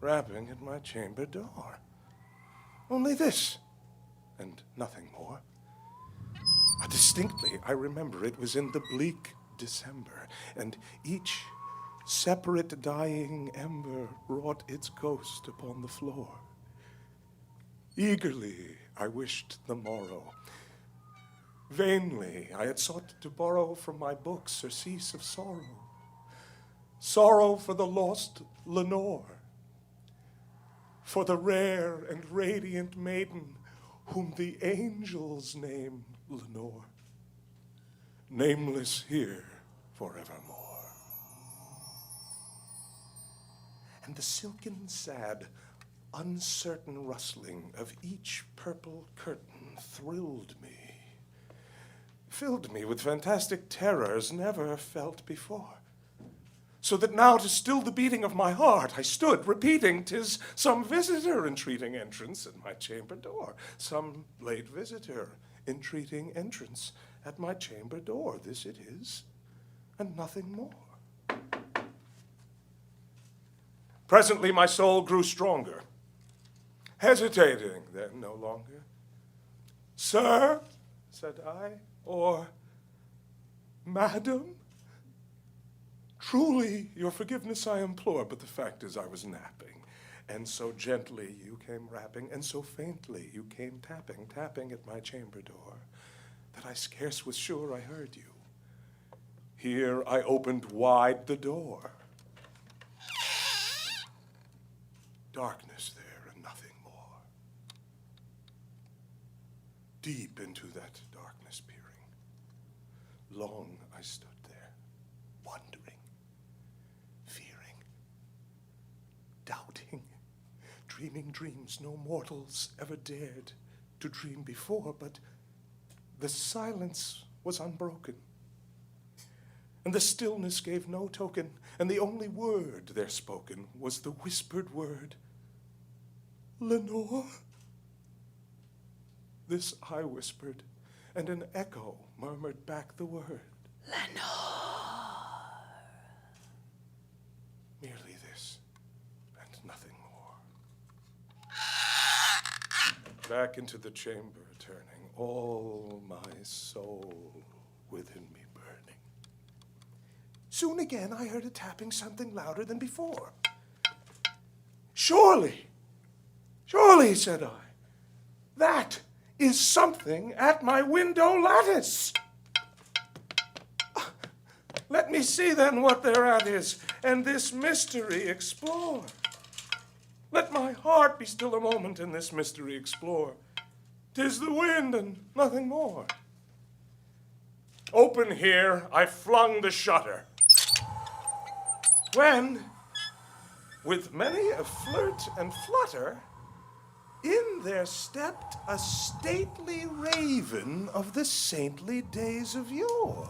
Speaker 17: rapping at my chamber door. Only this, and nothing more. Distinctly, I remember it was in the bleak December, and each separate dying ember wrought its ghost upon the floor. Eagerly I wished the morrow. Vainly I had sought to borrow from my books surcease of sorrow. Sorrow for the lost Lenore, for the rare and radiant maiden whom the angels name Lenore, nameless here forevermore. And the silken, sad, uncertain rustling of each purple curtain thrilled me, filled me with fantastic terrors never felt before. So that now, to still the beating of my heart, I stood, repeating, "'Tis some visitor entreating entrance at my chamber door. Some late visitor entreating entrance at my chamber door. This it is, and nothing more." Presently my soul grew stronger, hesitating then no longer. "Sir," said I, or "Madam, truly your forgiveness I implore, but the fact is I was napping, and so gently you came rapping, and so faintly you came tapping at my chamber door, that I scarce was sure I heard you. Here I opened wide the door. Darkness there and nothing more. Deep into that darkness peering, long I stood there, wondering, fearing, doubting, dreaming dreams no mortals ever dared to dream before, but the silence was unbroken, and the stillness gave no token, and the only word there spoken was the whispered word, "Lenore?" This I whispered, and an echo murmured back the word, "Lenore." Merely this, and nothing more. Back into the chamber turning, all my soul within me burning. Soon again I heard a tapping something louder than before. Surely, said I, that is something at my window lattice. Let me see then what thereat is, and this mystery explore. Let my heart be still a moment and this mystery explore. 'Tis the wind and nothing more. Open here, I flung the shutter, when, with many a flirt and flutter, in there stepped a stately raven of the saintly days of yore.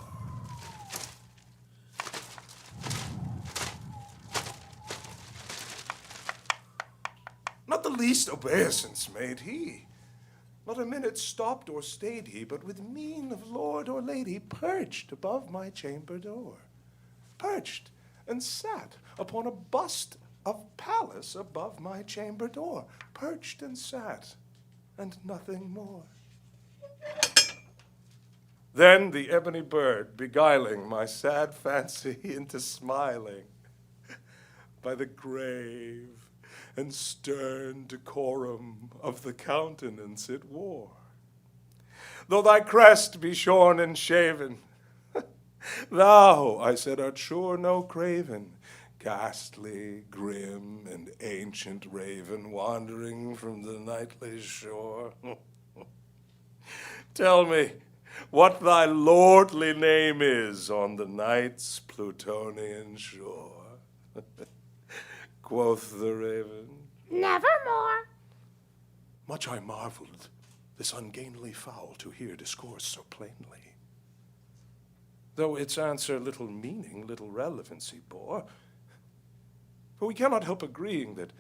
Speaker 17: Not the least obeisance made he. Not a minute stopped or stayed he, but with mien of lord or lady perched above my chamber door. Perched and sat upon a bust of Pallas above my chamber door. Perched and sat, and nothing more. Then the ebony bird, beguiling my sad fancy into smiling, by the grave and stern decorum of the countenance it wore. Though thy crest be shorn and shaven, thou, I said, art sure no craven, ghastly, grim, and ancient raven wandering from the nightly shore. Tell me, what thy lordly name is on the night's Plutonian shore. Quoth the raven,
Speaker 18: Nevermore.
Speaker 17: much I marveled this ungainly fowl to hear discourse so plainly, though its answer little meaning, little relevancy bore. For we cannot help agreeing that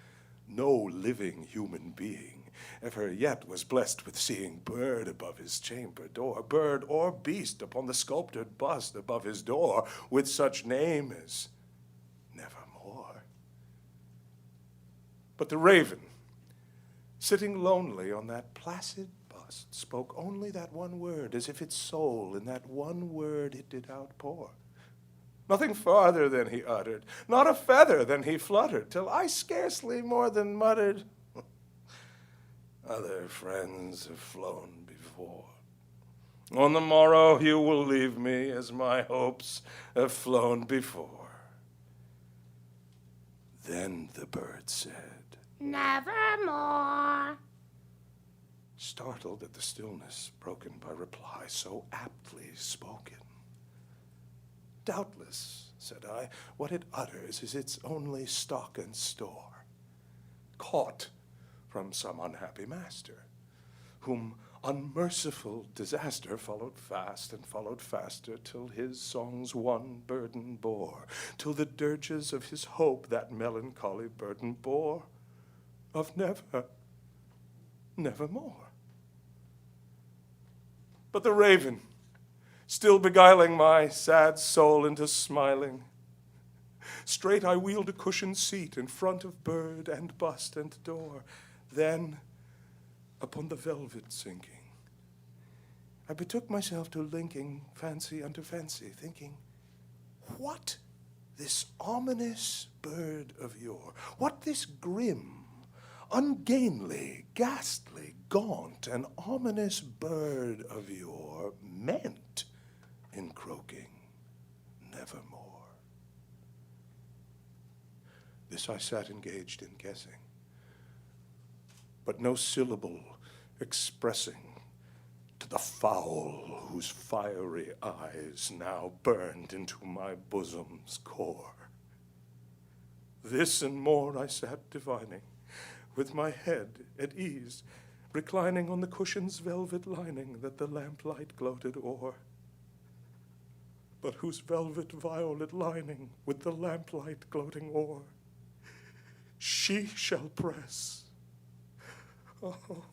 Speaker 17: no living human being ever yet was blessed with seeing bird above his chamber door, bird or beast upon the sculptured bust above his door, with such name as Nevermore. But the raven, sitting lonely on that placid bust, spoke only that one word, as if its soul in that one word it did outpour. Nothing farther than he uttered, not a feather than he fluttered, till I scarcely more than muttered, other friends have flown before. On the morrow you will leave me, as my hopes have flown before. Then the bird said,
Speaker 18: Nevermore.
Speaker 17: startled at the stillness broken by reply so aptly spoken. Doubtless, said I, what it utters is its only stock and store, caught from some unhappy master, whom unmerciful disaster followed fast and followed faster, till his songs one burden bore, till the dirges of his hope that melancholy burden bore, of nevermore. But the raven, still beguiling my sad soul into smiling, straight I wheeled a cushioned seat in front of bird and bust and door. Then, upon the velvet sinking, I betook myself to linking fancy unto fancy, thinking, what this ominous bird of yore, what this grim, ungainly, ghastly, gaunt, and ominous bird of yore meant in croaking nevermore. This I sat engaged in guessing, but no syllable expressing to the fowl whose fiery eyes now burned into my bosom's core. This and more I sat divining, with my head at ease, reclining on the cushion's velvet lining that the lamplight gloated o'er, but whose velvet violet lining with the lamplight gloating o'er she shall press, oh,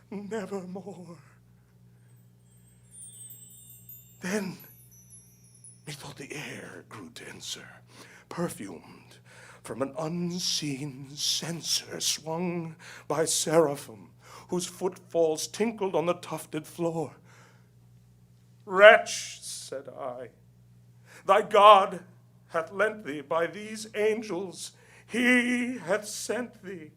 Speaker 17: nevermore. Then methought the air grew denser, perfumed from an unseen censer swung by seraphim, whose footfalls tinkled on the tufted floor. Wretch, said I, thy God hath lent thee by these angels, he hath sent thee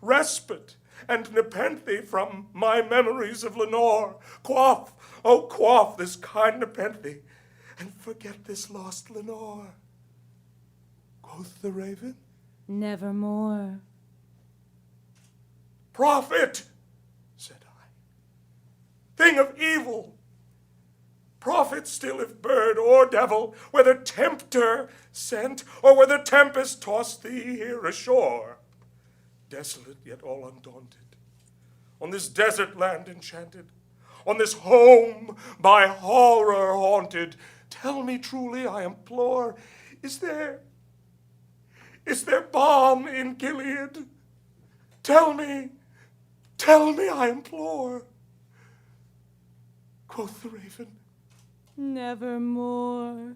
Speaker 17: respite and nepenthe from my memories of Lenore. Quaff, oh quaff this kind nepenthe, and forget this lost Lenore. Quoth the raven,
Speaker 8: Nevermore.
Speaker 17: Prophet, said I, thing of evil, prophet still if bird or devil, whether tempter sent, or whether tempest tossed thee here ashore, desolate yet all undaunted, on this desert land enchanted, on this home by horror haunted, tell me truly, I implore, is there balm in Gilead? Tell me, I implore. Quoth the raven,
Speaker 8: Nevermore.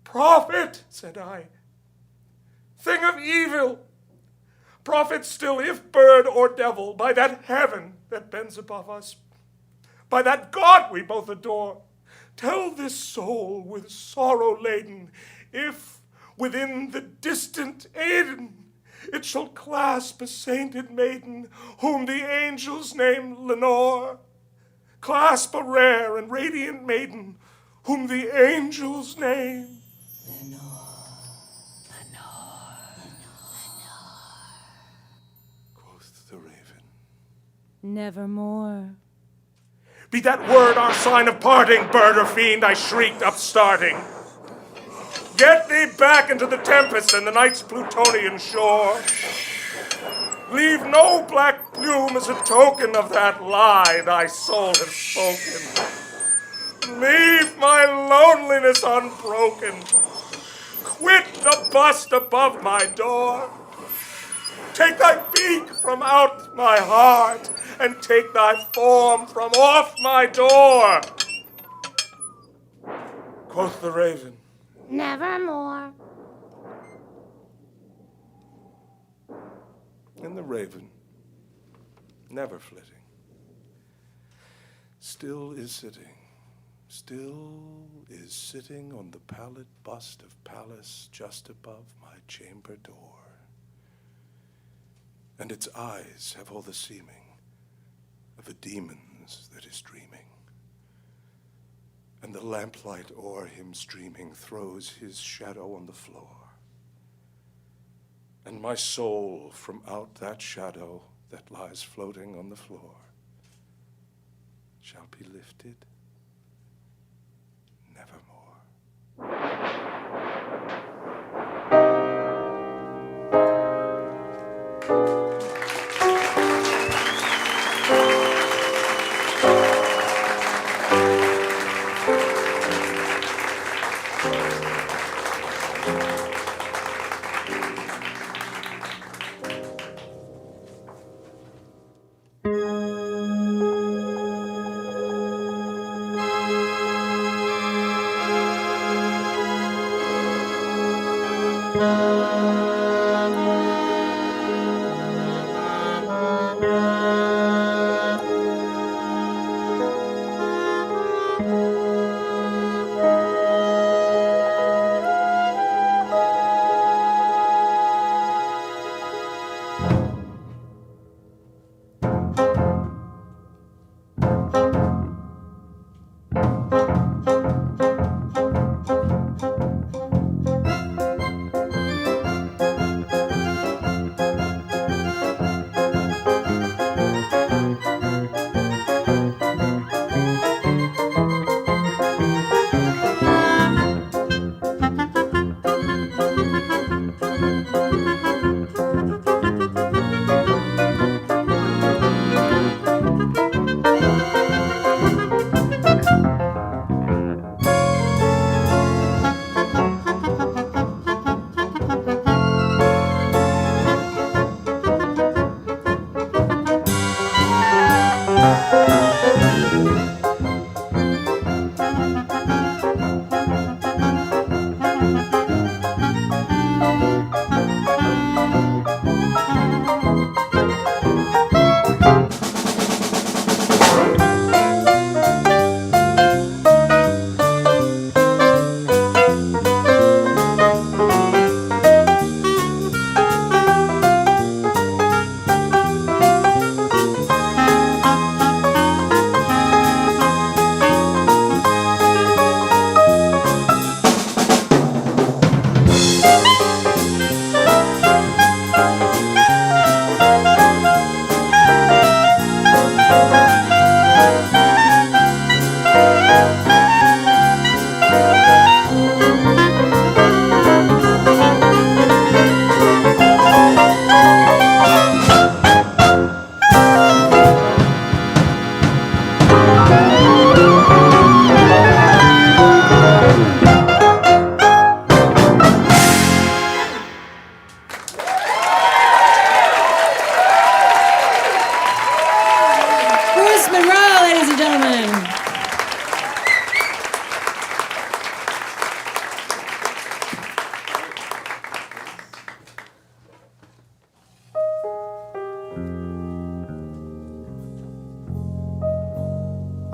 Speaker 17: Prophet, said I, thing of evil, prophet still if bird or devil, by that heaven that bends above us, by that God we both adore, tell this soul with sorrow laden, if within the distant Aden it shall clasp a sainted maiden, whom the angels name Lenore, clasp a rare and radiant maiden, whom the angels name
Speaker 8: Nevermore.
Speaker 17: Be that word our sign of parting, bird or fiend, I shrieked, upstarting. Get thee back into the tempest and the night's Plutonian shore. Leave no black plume as a token of that lie thy soul has spoken. Leave my loneliness unbroken. Quit the bust above my door. Take thy beak from out my heart, and take thy form from off my door. Quoth the raven,
Speaker 18: Nevermore.
Speaker 17: and the raven, never flitting, still is sitting on the pallid bust of Pallas just above my chamber door. And its eyes have all the seeming of a demon's that is dreaming. And the lamplight o'er him streaming throws his shadow on the floor. And my soul from out that shadow that lies floating on the floor shall be lifted nevermore.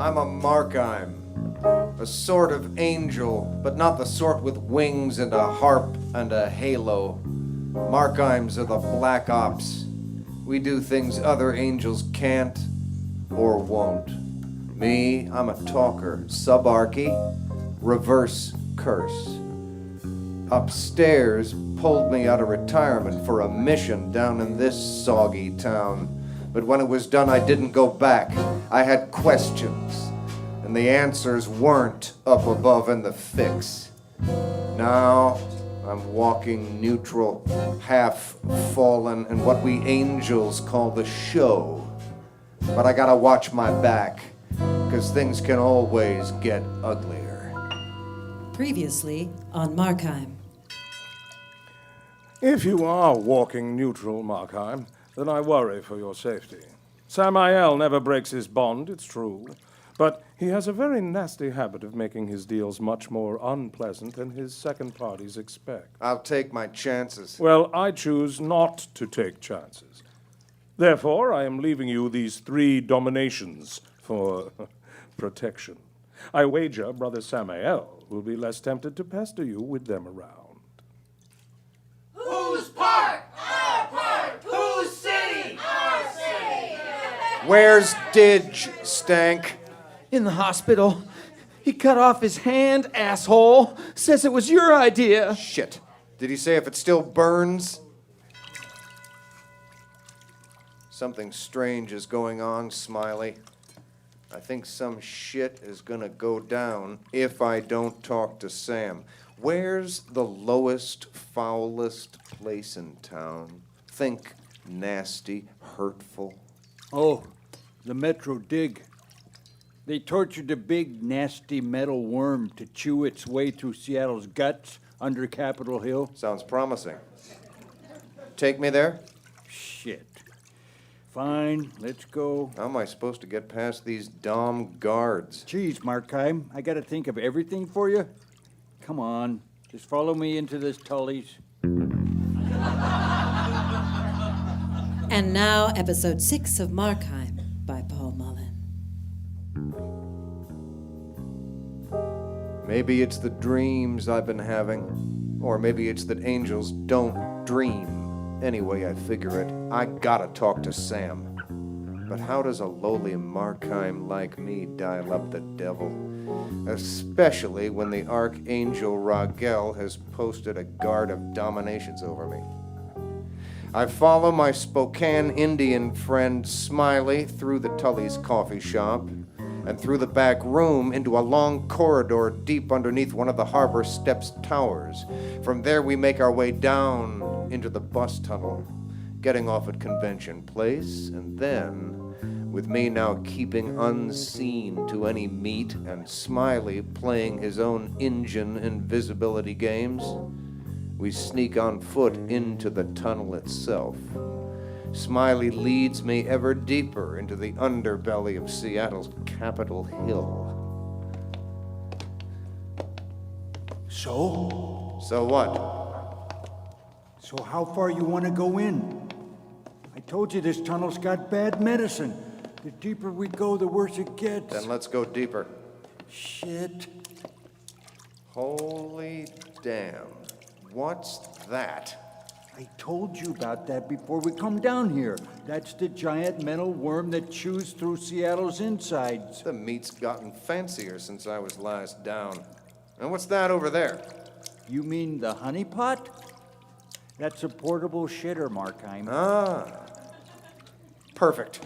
Speaker 16: I'm a Markheim, a sort of angel, but not the sort with wings and a harp and a halo. Markheims are the black ops. We do things other angels can't or won't. Me, I'm a talker, subarchy, reverse curse. Upstairs pulled me out of retirement for a mission down in this soggy town. But when it was done, I didn't go back. I had questions, and the answers weren't up above in the fix. Now, I'm walking neutral, half fallen in what we angels call the show. But I gotta watch my back, 'cause things can always get uglier.
Speaker 1: Previously on Markheim.
Speaker 11: If you are walking neutral, Markheim, then I worry for your safety. Samael never breaks his bond, it's true, but he has a very nasty habit of making his deals much more unpleasant than his second parties expect.
Speaker 16: I'll take my chances.
Speaker 11: Well, I choose not to take chances. Therefore, I am leaving you these 3 dominations for protection. I wager Brother Samael will be less tempted to pester you with them around.
Speaker 2: Whose part? Our part. Whose city? Our city.
Speaker 16: Where's Didge, Stank?
Speaker 12: In the hospital. He cut off his hand, asshole. Says it was your idea.
Speaker 16: Shit. Did he say if it still burns? Something strange is going on, Smiley. I think some shit is gonna go down if I don't talk to Sam. Where's the lowest, foulest place in town? Think nasty, hurtful.
Speaker 10: Oh, the Metro Dig. They tortured a big, nasty metal worm to chew its way through Seattle's guts under Capitol Hill.
Speaker 16: Sounds promising. Take me there?
Speaker 10: Shit. Fine, let's go.
Speaker 16: How am I supposed to get past these Dom guards?
Speaker 10: Geez, Markheim, I gotta think of everything for you. Come on, just follow me into this Tully's.
Speaker 1: And now, episode 6 of Markheim by Paul Mullin.
Speaker 16: Maybe it's the dreams I've been having, or maybe it's that angels don't dream. Anyway, I figure it. I gotta talk to Sam. But how does a lowly Markheim like me dial up the devil? Especially when the Archangel Ragel has posted a guard of dominations over me. I follow my Spokane Indian friend Smiley through the Tully's coffee shop and through the back room into a long corridor deep underneath one of the harbor steps towers. From there we make our way down into the bus tunnel, getting off at Convention Place, and then, with me now keeping unseen to any meet and Smiley playing his own Injun invisibility games, we sneak on foot into the tunnel itself. Smiley leads me ever deeper into the underbelly of Seattle's Capitol Hill.
Speaker 10: So?
Speaker 16: So what?
Speaker 10: So how far you want to go in? I told you this tunnel's got bad medicine. The deeper we go, the worse it gets.
Speaker 16: Then let's go deeper.
Speaker 10: Shit.
Speaker 16: Holy damn. What's that?
Speaker 10: I told you about that before we come down here. That's the giant metal worm that chews through Seattle's insides.
Speaker 16: The meat's gotten fancier since I was last down. And what's that over there?
Speaker 10: You mean the honeypot? That's a portable shitter, Markheim.
Speaker 16: Ah. Perfect.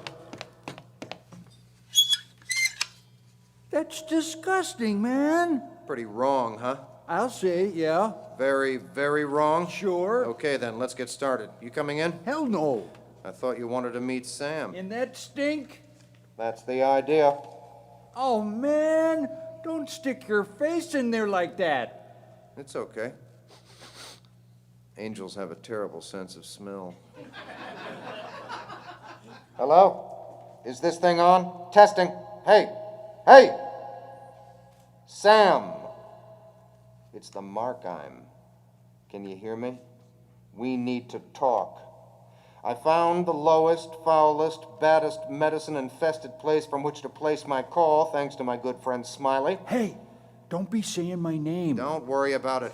Speaker 10: That's disgusting, man.
Speaker 16: Pretty wrong, huh?
Speaker 10: I'll say, yeah.
Speaker 16: Very, very wrong?
Speaker 10: Sure.
Speaker 16: Okay, then, let's get started. You coming in?
Speaker 10: Hell no.
Speaker 16: I thought you wanted to meet Sam.
Speaker 10: In that stink?
Speaker 16: That's the idea.
Speaker 10: Oh, man. Don't stick your face in there like that.
Speaker 16: It's okay. Angels have a terrible sense of smell. Hello? Is this thing on? Testing. Hey! Hey! Sam! It's the Markheim. Can you hear me? We need to talk. I found the lowest, foulest, baddest medicine-infested place from which to place my call, thanks to my good friend Smiley.
Speaker 10: Hey, don't be saying my name.
Speaker 16: Don't worry about it.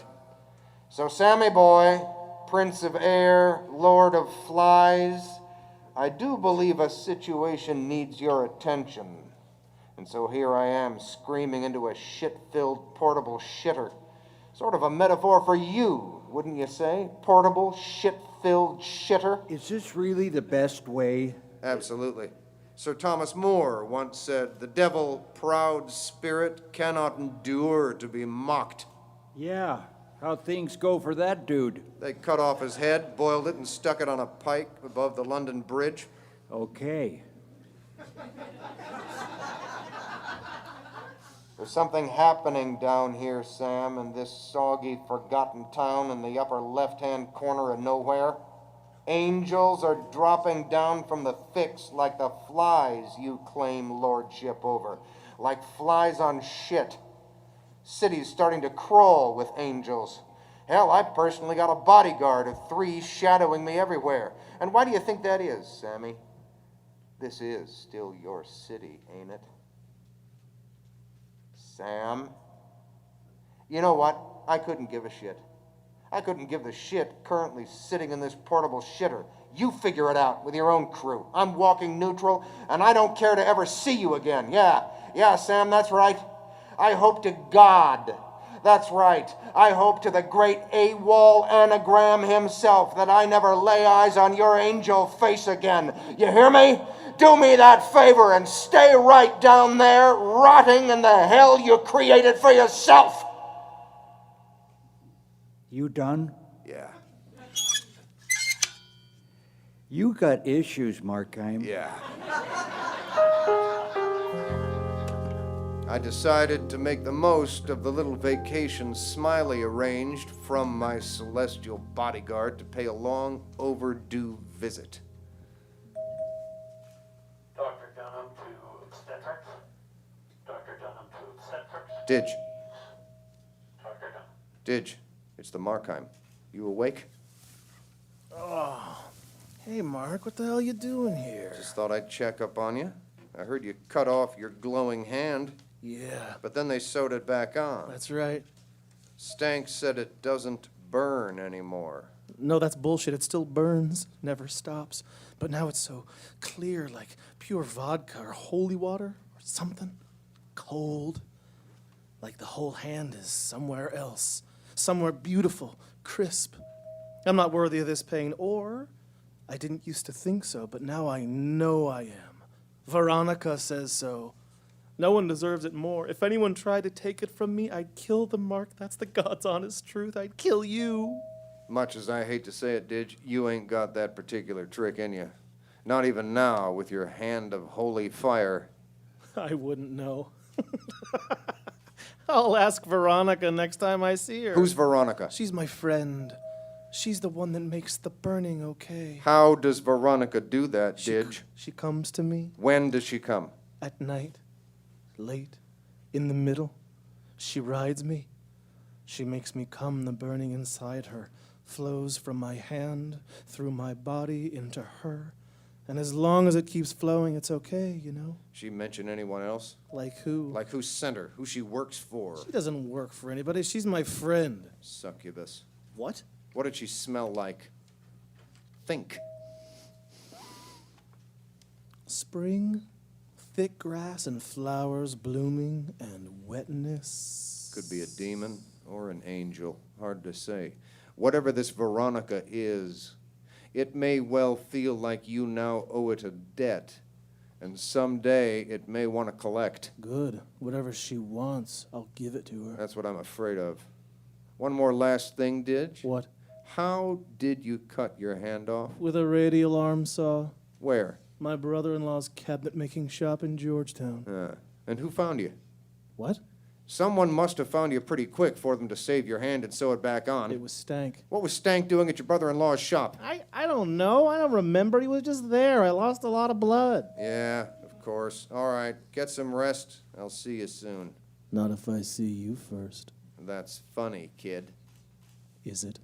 Speaker 16: So, Sammy boy, Prince of Air, Lord of Flies, I do believe a situation needs your attention. And so here I am, screaming into a shit-filled portable shitter. Sort of a metaphor for you, wouldn't you say? Portable, shit-filled shitter.
Speaker 10: Is this really the best way?
Speaker 16: Absolutely. Sir Thomas More once said, "The devil, proud spirit, cannot endure to be mocked."
Speaker 10: Yeah, how'd things go for that dude?
Speaker 16: They cut off his head, boiled it, and stuck it on a pike above the London Bridge.
Speaker 10: Okay.
Speaker 16: There's something happening down here, Sam, in this soggy, forgotten town in the upper left-hand corner of nowhere. Angels are dropping down from the fix like the flies you claim lordship over, like flies on shit. City's starting to crawl with angels. Hell, I personally got a bodyguard of 3 shadowing me everywhere. And why do you think that is, Sammy? This is still your city, ain't it? Sam? You know what? I couldn't give a shit. I couldn't give the shit currently sitting in this portable shitter. You figure it out with your own crew. I'm walking neutral, and I don't care to ever see you again. Yeah, Sam, that's right. I hope to God. That's right. I hope to the great AWOL anagram himself that I never lay eyes on your angel face again. You hear me? Do me that favor and stay right down there, rotting in the hell you created for yourself.
Speaker 10: You done?
Speaker 16: Yeah.
Speaker 10: You got issues, Markheim.
Speaker 16: Yeah. I decided to make the most of the little vacation Smiley arranged from my celestial bodyguard to pay a long overdue visit.
Speaker 14: Dr. Dunham to obstetrics. Dr. Dunham to obstetrics.
Speaker 16: Didge.
Speaker 14: Dr. Dunham.
Speaker 16: Didge. It's the Markheim. You awake?
Speaker 4: Oh, hey, Mark, what the hell you doing here?
Speaker 16: Just thought I'd check up on you. I heard you cut off your glowing hand.
Speaker 4: Yeah.
Speaker 16: But then they sewed it back on.
Speaker 4: That's right.
Speaker 16: Stank said it doesn't burn anymore.
Speaker 4: No, that's bullshit. It still burns, never stops. But now it's so clear, like pure vodka or holy water or something. Cold. Like the whole hand is somewhere else. Somewhere beautiful, crisp. I'm not worthy of this pain, or I didn't used to think so, but now I know I am. Veronica says so. No one deserves it more. If anyone tried to take it from me, I'd kill them, Mark. That's the God's honest truth. I'd kill you.
Speaker 16: Much as I hate to say it, Didge, you ain't got that particular trick in you. Not even now, with your hand of holy fire.
Speaker 4: I wouldn't know. I'll ask Veronica next time I see her.
Speaker 16: Who's Veronica?
Speaker 4: She's my friend. She's the one that makes the burning okay.
Speaker 16: How does Veronica do that, Didge?
Speaker 4: She comes to me.
Speaker 16: When does she come?
Speaker 4: At night. Late. In the middle. She rides me. She makes me come. The burning inside her flows from my hand, through my body, into her. And as long as it keeps flowing, it's okay, you know?
Speaker 16: She mention anyone else?
Speaker 4: Like who?
Speaker 16: Like who sent her? Who she works for?
Speaker 4: She doesn't work for anybody. She's my friend.
Speaker 16: Succubus.
Speaker 4: What?
Speaker 16: What did she smell like? Think.
Speaker 4: Spring, thick grass and flowers blooming, and wetness.
Speaker 16: Could be a demon or an angel. Hard to say. Whatever this Veronica is, it may well feel like you now owe it a debt, and someday it may want to collect.
Speaker 4: Good. Whatever she wants, I'll give it to her.
Speaker 16: That's what I'm afraid of. One more last thing, Didge.
Speaker 4: What?
Speaker 16: How did you cut your hand off?
Speaker 4: With a radial arm saw.
Speaker 16: Where?
Speaker 4: My brother-in-law's cabinet-making shop in Georgetown.
Speaker 16: And who found you?
Speaker 4: What?
Speaker 16: Someone must have found you pretty quick for them to save your hand and sew it back on.
Speaker 4: It was Stank.
Speaker 16: What was Stank doing at your brother-in-law's shop?
Speaker 4: I don't know. I don't remember. He was just there. I lost a lot of blood.
Speaker 16: Yeah, of course. All right, get some rest. I'll see you soon.
Speaker 4: Not if I see you first.
Speaker 16: That's funny, kid.
Speaker 4: Is it?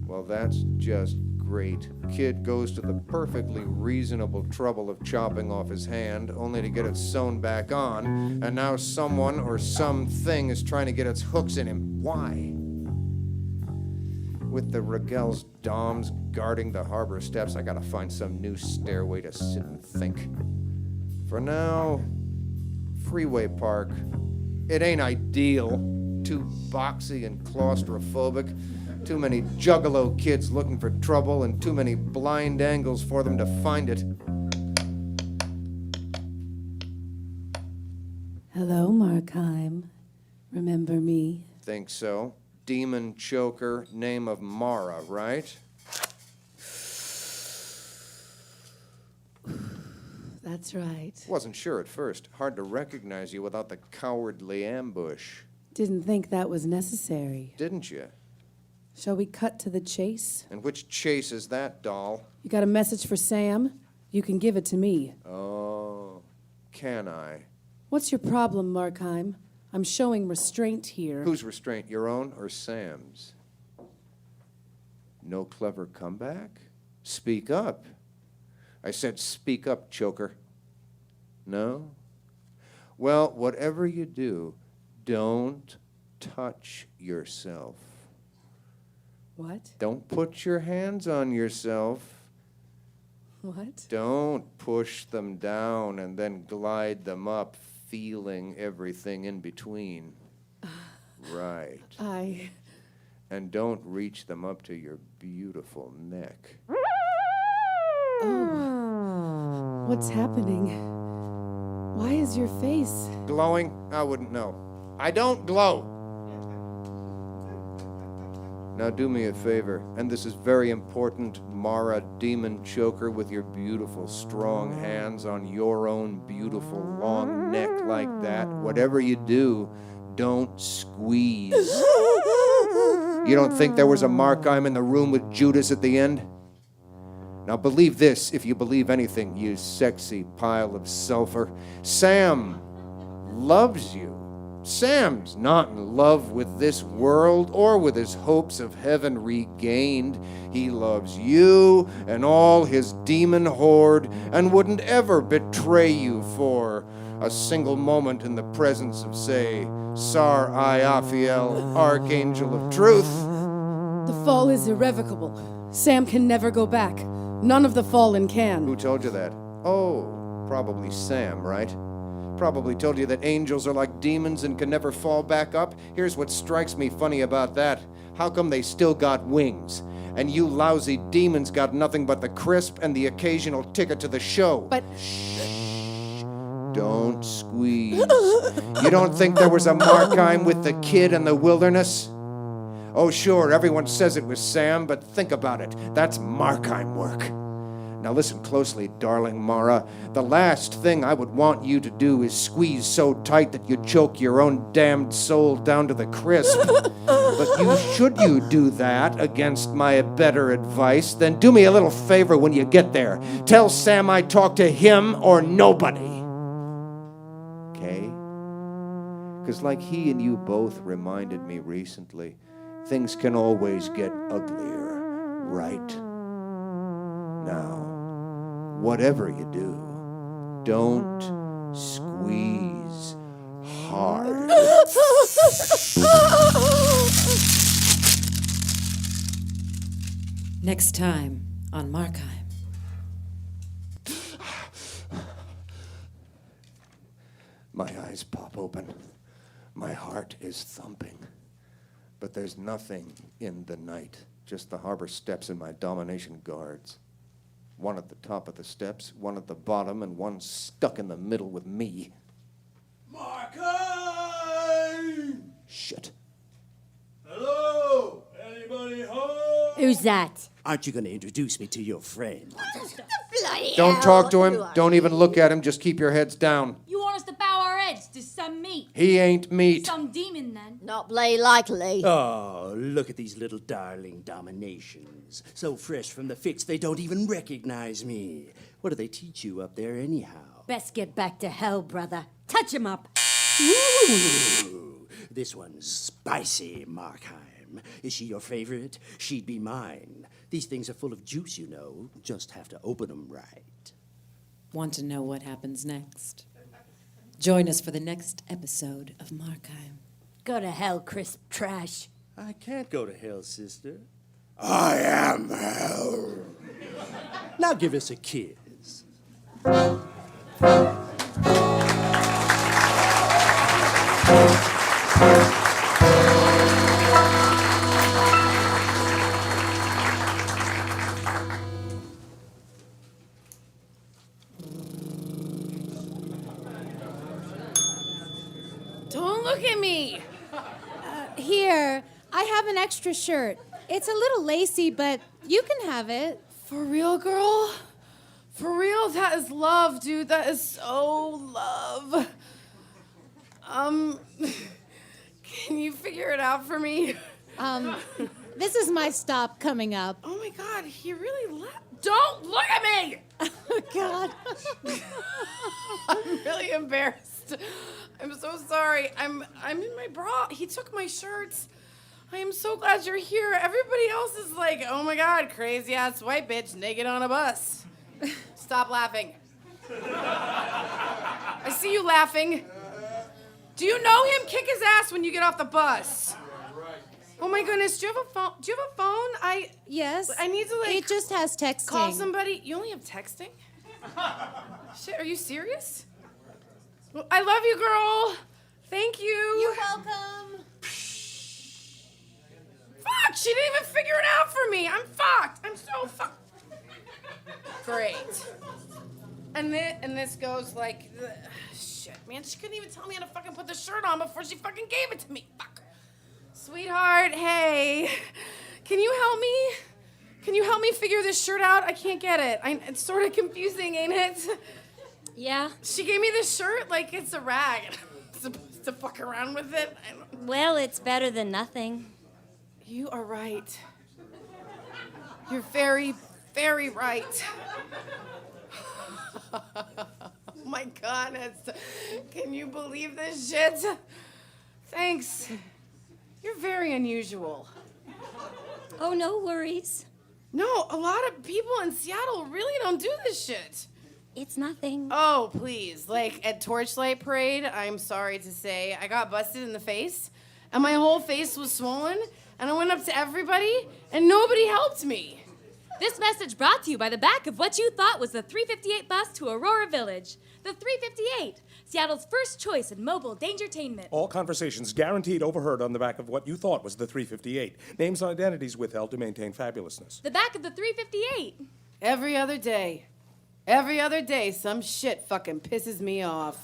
Speaker 16: Well, that's just great. Kid goes to the perfectly reasonable trouble of chopping off his hand, only to get it sewn back on, and now someone or something is trying to get its hooks in him. Why? With the Regel's doms guarding the harbor steps, I gotta find some new stairway to sit and think. For now, Freeway Park. It ain't ideal. Too boxy and claustrophobic. Too many juggalo kids looking for trouble and too many blind angles for them to find it.
Speaker 21: Hello, Markheim. Remember me?
Speaker 16: Think so. Demon choker, name of Mara, right?
Speaker 21: That's right.
Speaker 16: Wasn't sure at first. Hard to recognize you without the cowardly ambush.
Speaker 21: Didn't think that was necessary.
Speaker 16: Didn't you?
Speaker 21: Shall we cut to the chase?
Speaker 16: And which chase is that, doll?
Speaker 21: You got a message for Sam? You can give it to me.
Speaker 16: Oh, can I?
Speaker 21: What's your problem, Markheim? I'm showing restraint here.
Speaker 16: Whose restraint, your own or Sam's? No clever comeback? Speak up. I said speak up, choker. No? Well, whatever you do, don't touch yourself.
Speaker 21: What?
Speaker 16: Don't put your hands on yourself.
Speaker 21: What?
Speaker 16: Don't push them down and then glide them up, feeling everything in between. Right. And don't reach them up to your beautiful neck.
Speaker 21: Oh. What's happening? Why is your face
Speaker 16: glowing? I wouldn't know. I don't glow. Now do me a favor, and this is very important, Mara Demon Choker, with your beautiful strong hands on your own beautiful long neck like that. Whatever you do, don't squeeze. You don't think there was a Markheim in the room with Judas at the end? Now believe this, if you believe anything, you sexy pile of sulfur. Sam loves you. Sam's not in love with this world or with his hopes of heaven regained. He loves you and all his demon horde and wouldn't ever betray you for a single moment in the presence of, say, Sar Iaphiel, Archangel of Truth.
Speaker 21: The fall is irrevocable. Sam can never go back. None of the fallen can.
Speaker 16: Who told you that? Oh, probably Sam, right? Probably told you that angels are like demons and can never fall back up. Here's what strikes me funny about that. How come they still got wings? And you lousy demons got nothing but the crisp and the occasional ticket to the show.
Speaker 21: But...
Speaker 16: Shh. Don't squeeze. You don't think there was a Markheim with the kid in the wilderness? Oh, sure, everyone says it was Sam, but think about it. That's Markheim work. Now listen closely, darling Mara. The last thing I would want you to do is squeeze so tight that you choke your own damned soul down to the crisp. But should you do that against my better advice, then do me a little favor when you get there. Tell Sam I talk to him or nobody. Okay? Because like he and you both reminded me recently, things can always get uglier, right? Now, whatever you do, don't squeeze hard.
Speaker 1: Next time on Markheim.
Speaker 16: My eyes pop open. My heart is thumping. But there's nothing in the night, just the harbor steps and my domination guards. One at the top of the steps, one at the bottom, and one stuck in the middle with me.
Speaker 2: Markheim!
Speaker 16: Shit.
Speaker 2: Hello? Anybody home?
Speaker 7: Who's that?
Speaker 9: Aren't you going to introduce me to your friend?
Speaker 16: Don't talk to him. Don't even look at him. Just keep your heads down.
Speaker 8: You want us to bow our heads to some meat?
Speaker 16: He ain't meat.
Speaker 8: Some demon, then.
Speaker 15: Not play likely.
Speaker 9: Oh, look at these little darling dominations. So fresh from the fix they don't even recognize me. What do they teach you up there anyhow?
Speaker 7: Best get back to hell, brother. Touch him up.
Speaker 9: Ooh, this one's spicy, Markheim. Is she your favorite? She'd be mine. These things are full of juice, you know. Just have to open them right.
Speaker 1: Want to know what happens next? Join us for the next episode of Markheim.
Speaker 7: Go to hell, crisp trash.
Speaker 9: I can't go to hell, sister.
Speaker 2: I am hell.
Speaker 9: Now give us a kiss.
Speaker 19: look at me.
Speaker 6: Here, I have an extra shirt. It's a little lacy, but you can have it.
Speaker 19: For real, girl? For real? That is love, dude. That is so love. Can you figure it out for me?
Speaker 6: This is my stop coming up.
Speaker 19: Oh my God, he really left. Don't look at me!
Speaker 6: Oh God.
Speaker 19: I'm really embarrassed. I'm so sorry. I'm in my bra. He took my shirts. I am so glad you're here. Everybody else is like, oh my God, crazy ass white bitch naked on a bus. Stop laughing. I see you laughing. Do you know him? Kick his ass when you get off the bus. Oh my goodness, do you have a phone? Do you have a phone?
Speaker 6: Yes.
Speaker 19: I need to
Speaker 6: It just has texting.
Speaker 19: call somebody. You only have texting? Shit, are you serious? Well, I love you, girl. Thank you.
Speaker 6: You're welcome.
Speaker 19: Fuck, she didn't even figure it out for me. I'm fucked. I'm so fucked. Great. And this goes like, shit, man. She couldn't even tell me how to fucking put the shirt on before she fucking gave it to me. Fuck. Sweetheart, hey. Can you help me? Can you help me figure this shirt out? I can't get it. It's sort of confusing, ain't it?
Speaker 15: Yeah.
Speaker 19: She gave me this shirt like it's a rag. I'm supposed to fuck around with it.
Speaker 15: Well, it's better than nothing.
Speaker 19: You are right. You're very, very right. Oh my God, can you believe this shit? Thanks. You're very unusual.
Speaker 15: Oh, no worries.
Speaker 19: No, a lot of people in Seattle really don't do this shit.
Speaker 15: It's nothing.
Speaker 19: Oh, please. Like at Torchlight Parade, I'm sorry to say, I got busted in the face, and my whole face was swollen, and I went up to everybody, and nobody helped me.
Speaker 8: This message brought to you by the back of what you thought was the 358 bus to Aurora Village. The 358, Seattle's first choice in mobile dangertainment.
Speaker 11: All conversations guaranteed overheard on the back of what you thought was the 358. Names and identities withheld to maintain fabulousness.
Speaker 8: The back of the 358.
Speaker 19: Every other day. Every other day, some shit fucking pisses me off.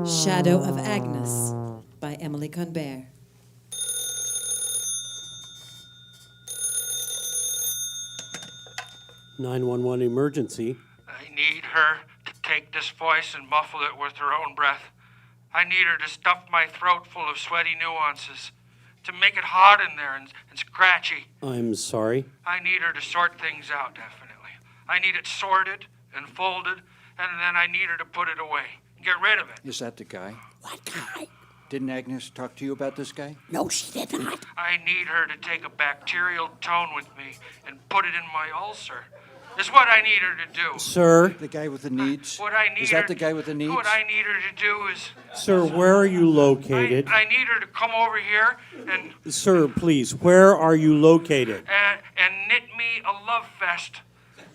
Speaker 1: Shadow of Agnes by Emily Conbere.
Speaker 22: "911 emergency."
Speaker 23: I need her to take this voice and muffle it with her own breath. I need her to stuff my throat full of sweaty nuances, to make it hot in there and scratchy.
Speaker 22: I'm sorry.
Speaker 23: I need her to sort things out, definitely. I need it sorted and folded, and then I need her to put it away. Get rid of it.
Speaker 10: Is that the guy?
Speaker 23: What guy?
Speaker 10: Didn't Agnes talk to you about this guy?
Speaker 23: No, she did not. I need her to take a bacterial tone with me and put it in my ulcer. Is what I need her to do.
Speaker 22: Sir?
Speaker 10: The guy with the needs?
Speaker 23: What I need
Speaker 10: Is
Speaker 23: her
Speaker 10: that the guy with the needs?
Speaker 23: What I need her to do is...
Speaker 22: Sir, where are you located?
Speaker 23: I need her to come over here and
Speaker 22: Sir, please, where are you located?
Speaker 23: knit me a love fest.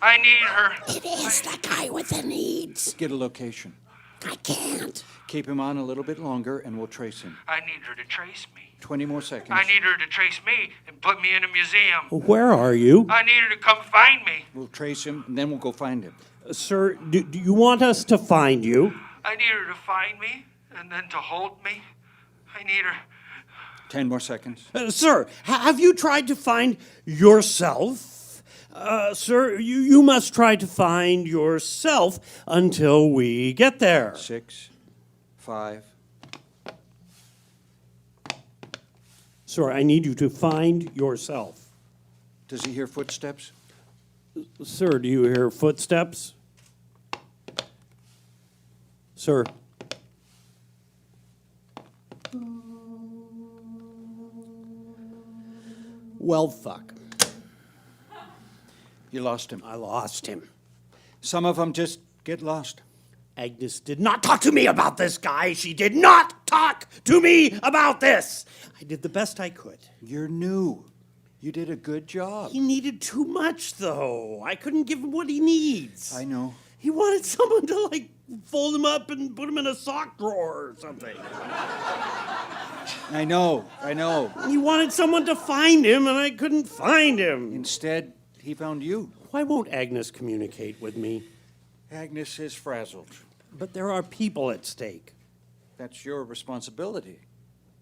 Speaker 23: I need her.
Speaker 10: It is the guy with the needs. Get a location.
Speaker 23: I can't.
Speaker 10: Keep him on a little bit longer and we'll trace him.
Speaker 23: I need her to trace me.
Speaker 10: 20 more seconds.
Speaker 23: I need her to trace me and put me in a museum.
Speaker 22: Where are you?
Speaker 23: I need her to come find me.
Speaker 10: We'll trace him and then we'll go find him.
Speaker 22: Sir, do you want us to find you?
Speaker 23: I need her to find me and then to hold me. I need her.
Speaker 10: 10 more seconds.
Speaker 22: Sir, have you tried to find yourself? Sir, you must try to find yourself until we get there.
Speaker 10: 6, 5.
Speaker 22: Sir, I need you to find yourself.
Speaker 10: Does he hear footsteps?
Speaker 22: Sir, do you hear footsteps? Sir. Well, fuck.
Speaker 10: You lost him.
Speaker 22: I lost him.
Speaker 10: Some of them just get lost.
Speaker 22: Agnes did not talk to me about this guy. She did not talk to me about this. I did the best I could.
Speaker 10: You're new. You did a good job.
Speaker 22: He needed too much, though. I couldn't give him what he needs.
Speaker 10: I know.
Speaker 22: He wanted someone to, like, fold him up and put him in a sock drawer or something.
Speaker 10: I know.
Speaker 22: He wanted someone to find him, and I couldn't find him.
Speaker 10: Instead, he found you.
Speaker 22: Why won't Agnes communicate with me?
Speaker 10: Agnes is frazzled.
Speaker 22: But there are people at stake.
Speaker 10: That's your responsibility.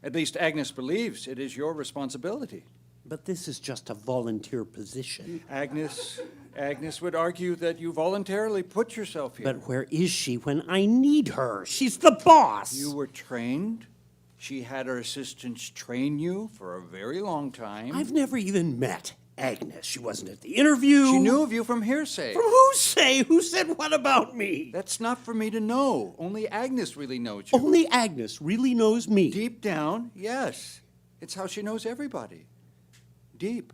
Speaker 10: At least Agnes believes it is your responsibility.
Speaker 22: But this is just a volunteer position.
Speaker 10: Agnes would argue that you voluntarily put yourself here.
Speaker 22: But where is she when I need her? She's the boss.
Speaker 10: You were trained. She had her assistants train you for a very long time.
Speaker 22: I've never even met Agnes. She wasn't at the interview.
Speaker 10: She knew of you from hearsay.
Speaker 22: From whose say? Who said what about me?
Speaker 10: That's not for me to know. Only Agnes really knows you.
Speaker 22: Only Agnes really knows me.
Speaker 10: Deep down, yes. It's how she knows everybody. Deep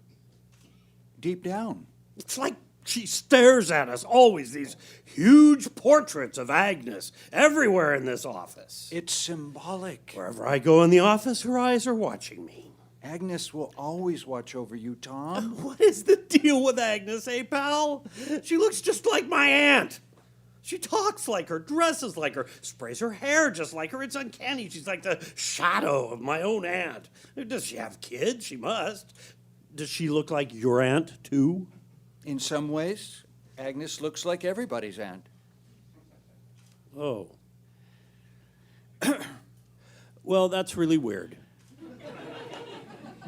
Speaker 10: down.
Speaker 22: It's like she stares at us always, these huge portraits of Agnes everywhere in this office.
Speaker 10: It's symbolic.
Speaker 22: Wherever I go in the office, her eyes are watching me.
Speaker 10: Agnes will always watch over you, Tom.
Speaker 22: What is the deal with Agnes, pal? She looks just like my aunt. She talks like her, dresses like her, sprays her hair just like her. It's uncanny. She's like the shadow of my own aunt. Does she have kids? She must. Does she look like your aunt, too?
Speaker 10: In some ways, Agnes looks like everybody's aunt.
Speaker 22: Oh. Well, that's really weird.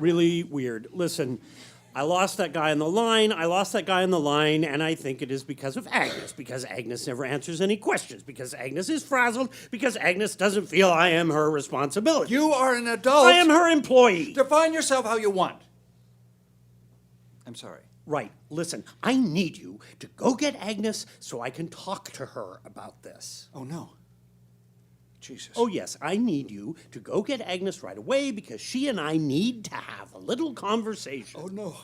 Speaker 22: Really weird. Listen, I lost that guy on the line, and I think it is because of Agnes, because Agnes never answers any questions, because Agnes is frazzled, because Agnes doesn't feel I am her responsibility.
Speaker 10: You are an adult.
Speaker 22: I am her employee.
Speaker 10: Define yourself how you want. I'm sorry.
Speaker 22: Right. Listen, I need you to go get Agnes so I can talk to her about this.
Speaker 10: Oh, no. Jesus.
Speaker 22: Oh, yes, I need you to go get Agnes right away because she and I need to have a little conversation.
Speaker 10: Oh, no.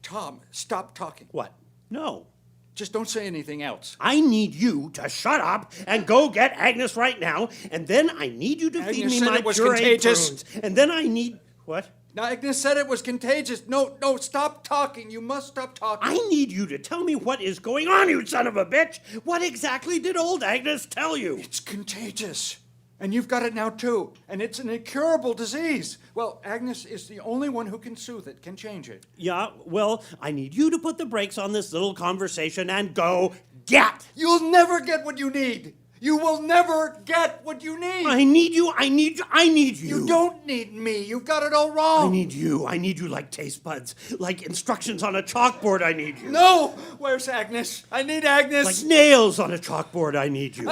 Speaker 10: Tom, stop talking.
Speaker 22: What? No.
Speaker 10: Just don't say anything else.
Speaker 22: I need you to shut up and go get Agnes right now, and then I need you to feed me my pureed prunes. And then I need... What?
Speaker 10: Now, Agnes said it was contagious. No, stop talking. You must stop talking.
Speaker 22: I need you to tell me what is going on, you son of a bitch. What exactly did old Agnes tell you?
Speaker 10: It's contagious. And you've got it now, too. And it's an incurable disease. Well, Agnes is the only one who can soothe it, can change it.
Speaker 22: Yeah, well, I need you to put the brakes on this little conversation and go get.
Speaker 10: You'll never get what you need. You will never get what you need.
Speaker 22: I need you.
Speaker 10: You don't need me. You've got it all wrong.
Speaker 22: I need you like taste buds. Like instructions on a chalkboard, I need you.
Speaker 10: No! Where's Agnes? I need Agnes.
Speaker 22: Like nails on a chalkboard, I need you.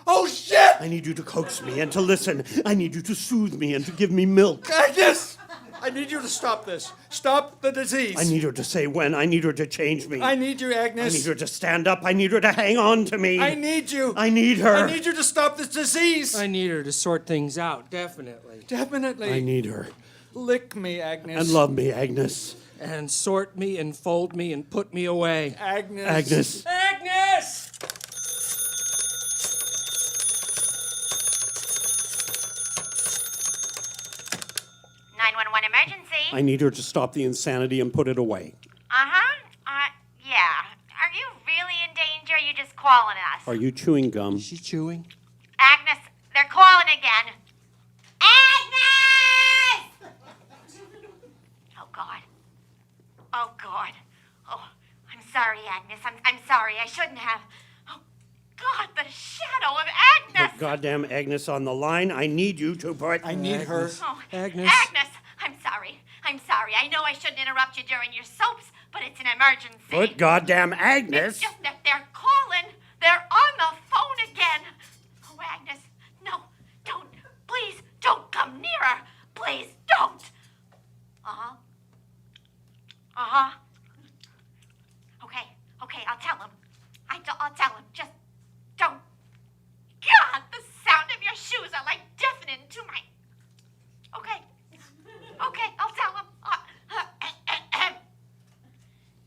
Speaker 10: Oh, shit!
Speaker 22: I need you to coax me and to listen. I need you to soothe me and to give me milk.
Speaker 10: Agnes! I need you to stop this. Stop the disease.
Speaker 22: I need her to say when. I need her to change me.
Speaker 10: I need you, Agnes.
Speaker 22: I need her to stand up. I need her to hang on to me.
Speaker 10: I need you.
Speaker 22: I need her.
Speaker 10: I need you to stop this disease.
Speaker 20: I need her to sort things out, definitely.
Speaker 10: Definitely.
Speaker 22: I need her.
Speaker 10: Lick me, Agnes.
Speaker 22: And love me, Agnes.
Speaker 20: And sort me and fold me and put me away.
Speaker 10: Agnes.
Speaker 22: Agnes.
Speaker 20: Agnes!
Speaker 15: Emergency.
Speaker 22: I need her to stop the insanity and put it away.
Speaker 15: Yeah. Are you really in danger? Or are you just calling us?
Speaker 22: Are you chewing gum?
Speaker 20: Is she chewing?
Speaker 15: Agnes, they're calling again. Agnes! Oh, God. Oh, God. Oh, I'm sorry, Agnes. I'm sorry. I shouldn't have. Oh, God, the shadow of Agnes.
Speaker 22: Put goddamn Agnes on the line. I need you to put...
Speaker 10: I need her.
Speaker 15: Oh,
Speaker 20: Agnes.
Speaker 15: Agnes, I'm sorry. I know I shouldn't interrupt you during your soaps, but it's an emergency.
Speaker 22: Put goddamn Agnes.
Speaker 15: It's just that they're calling. They're on the phone again. Oh, Agnes, no, don't. Please, don't come nearer. Please, don't. Uh-huh. Okay, I'll tell him. I'll tell him. Just don't. God, the sound of your shoes are like deafening to my... Okay, I'll tell him.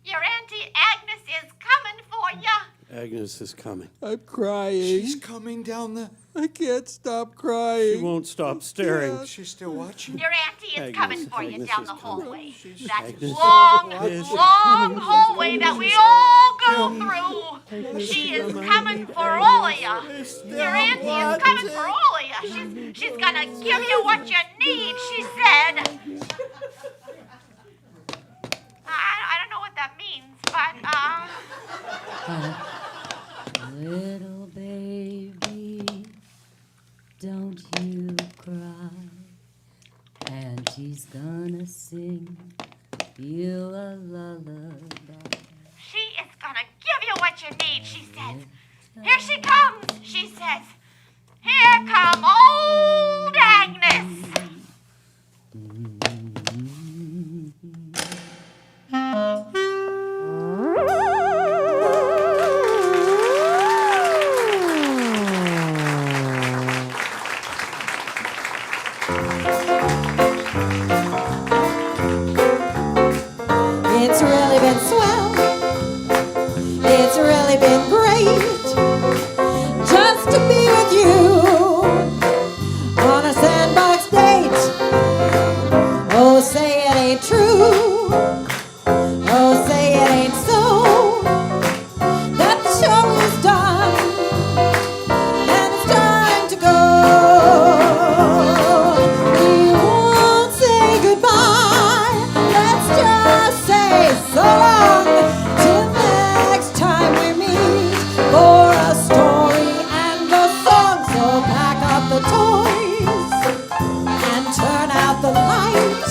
Speaker 15: Your Auntie Agnes is coming for ya.
Speaker 22: Agnes is coming.
Speaker 20: I'm crying.
Speaker 3: She's coming down the... I can't stop crying.
Speaker 22: She won't stop staring.
Speaker 3: Yeah, she's still watching.
Speaker 15: Your auntie is coming for you down the hallway. That
Speaker 22: Agnes
Speaker 15: long,
Speaker 22: is
Speaker 15: long hallway that we all go through. She is coming for all of you. Your auntie is coming for all of you. She's gonna give you what you need, she said. I don't know what that means, but,
Speaker 7: Little baby, don't you cry. Auntie's gonna sing you a lullaby.
Speaker 15: she is gonna give you what you need, she says. Here she comes, she says. Here come old Agnes.
Speaker 1: It's really been swell. It's really been great just to be with you on a Sandbox date. Oh, say it ain't true. Oh, say it ain't so. That the show is done and it's time to go. We won't say goodbye. Let's just say so long till next time we meet for a story and a song. So pack up the toys and turn out the light.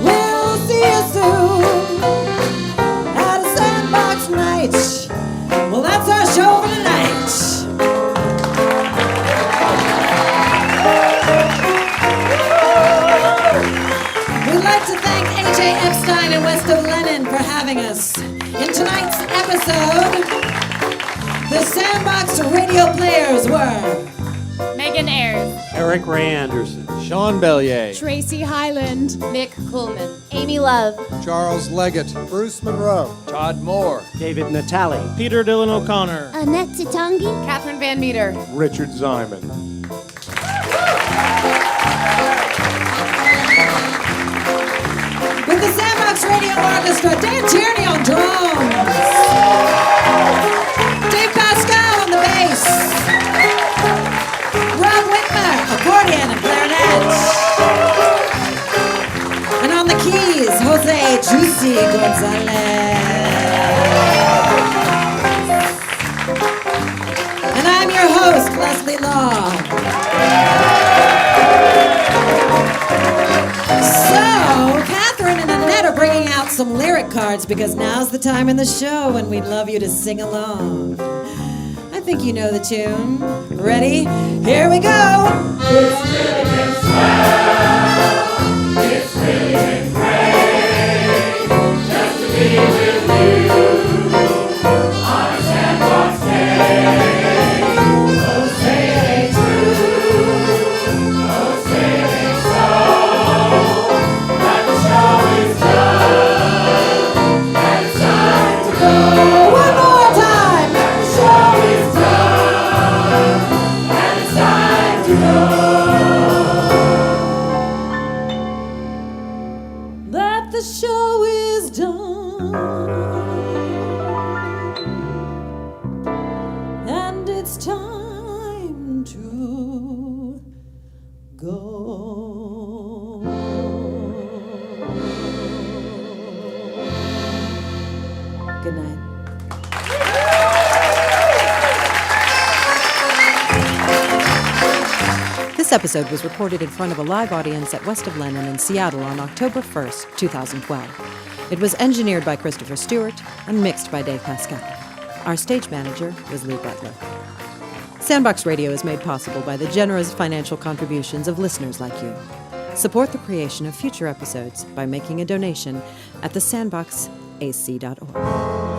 Speaker 1: We'll see you soon at a Sandbox night. Well, that's our show for tonight. We'd like to thank A.J. Epstein and West of Lennon for having us. In tonight's episode, the Sandbox radio players were
Speaker 8: Megan Ayers,
Speaker 22: Eric Ray Anderson.
Speaker 3: Sean Bellier.
Speaker 6: Tracy Highland.
Speaker 18: Nick Kuhlman. Amy Love.
Speaker 3: Charles Leggett. Bruce Monroe. Todd Moore.
Speaker 22: David Natali.
Speaker 5: Peter Dillon O'Connor.
Speaker 18: Annette Tatongi.
Speaker 6: Catherine Van Meter.
Speaker 11: Richard Zyman.
Speaker 1: with the Sandbox Radio Orchestra, Dan Tierney on drums, Dave Pascal on the bass, Rob Whitmer, accordion and clarinet, and on the keys, Jose Juicy Gonzales. And I'm your host, Leslie Law. So, Catherine and Annette are bringing out some lyric cards because now's the time in the show and we'd love you to sing along. I think you know the tune. Ready? Here we go.
Speaker 2: It's really been swell. It's really been great just to be with you on a Sandbox day. Oh, say it ain't true. Oh, say it ain't so. That the show is done and it's time to go.
Speaker 1: One more time.
Speaker 2: That the show is done and it's time to go.
Speaker 1: That the show is done and it's time to go. Good night. This episode was recorded in front of a live audience at West of Lennon in Seattle on October 1st, 2012. It was engineered by Christopher Stewart and mixed by Dave Pascal. Our stage manager was Lou Butler. Sandbox Radio is made possible by the generous financial contributions of listeners like you. Support the creation of future episodes by making a donation at thesandboxac.org.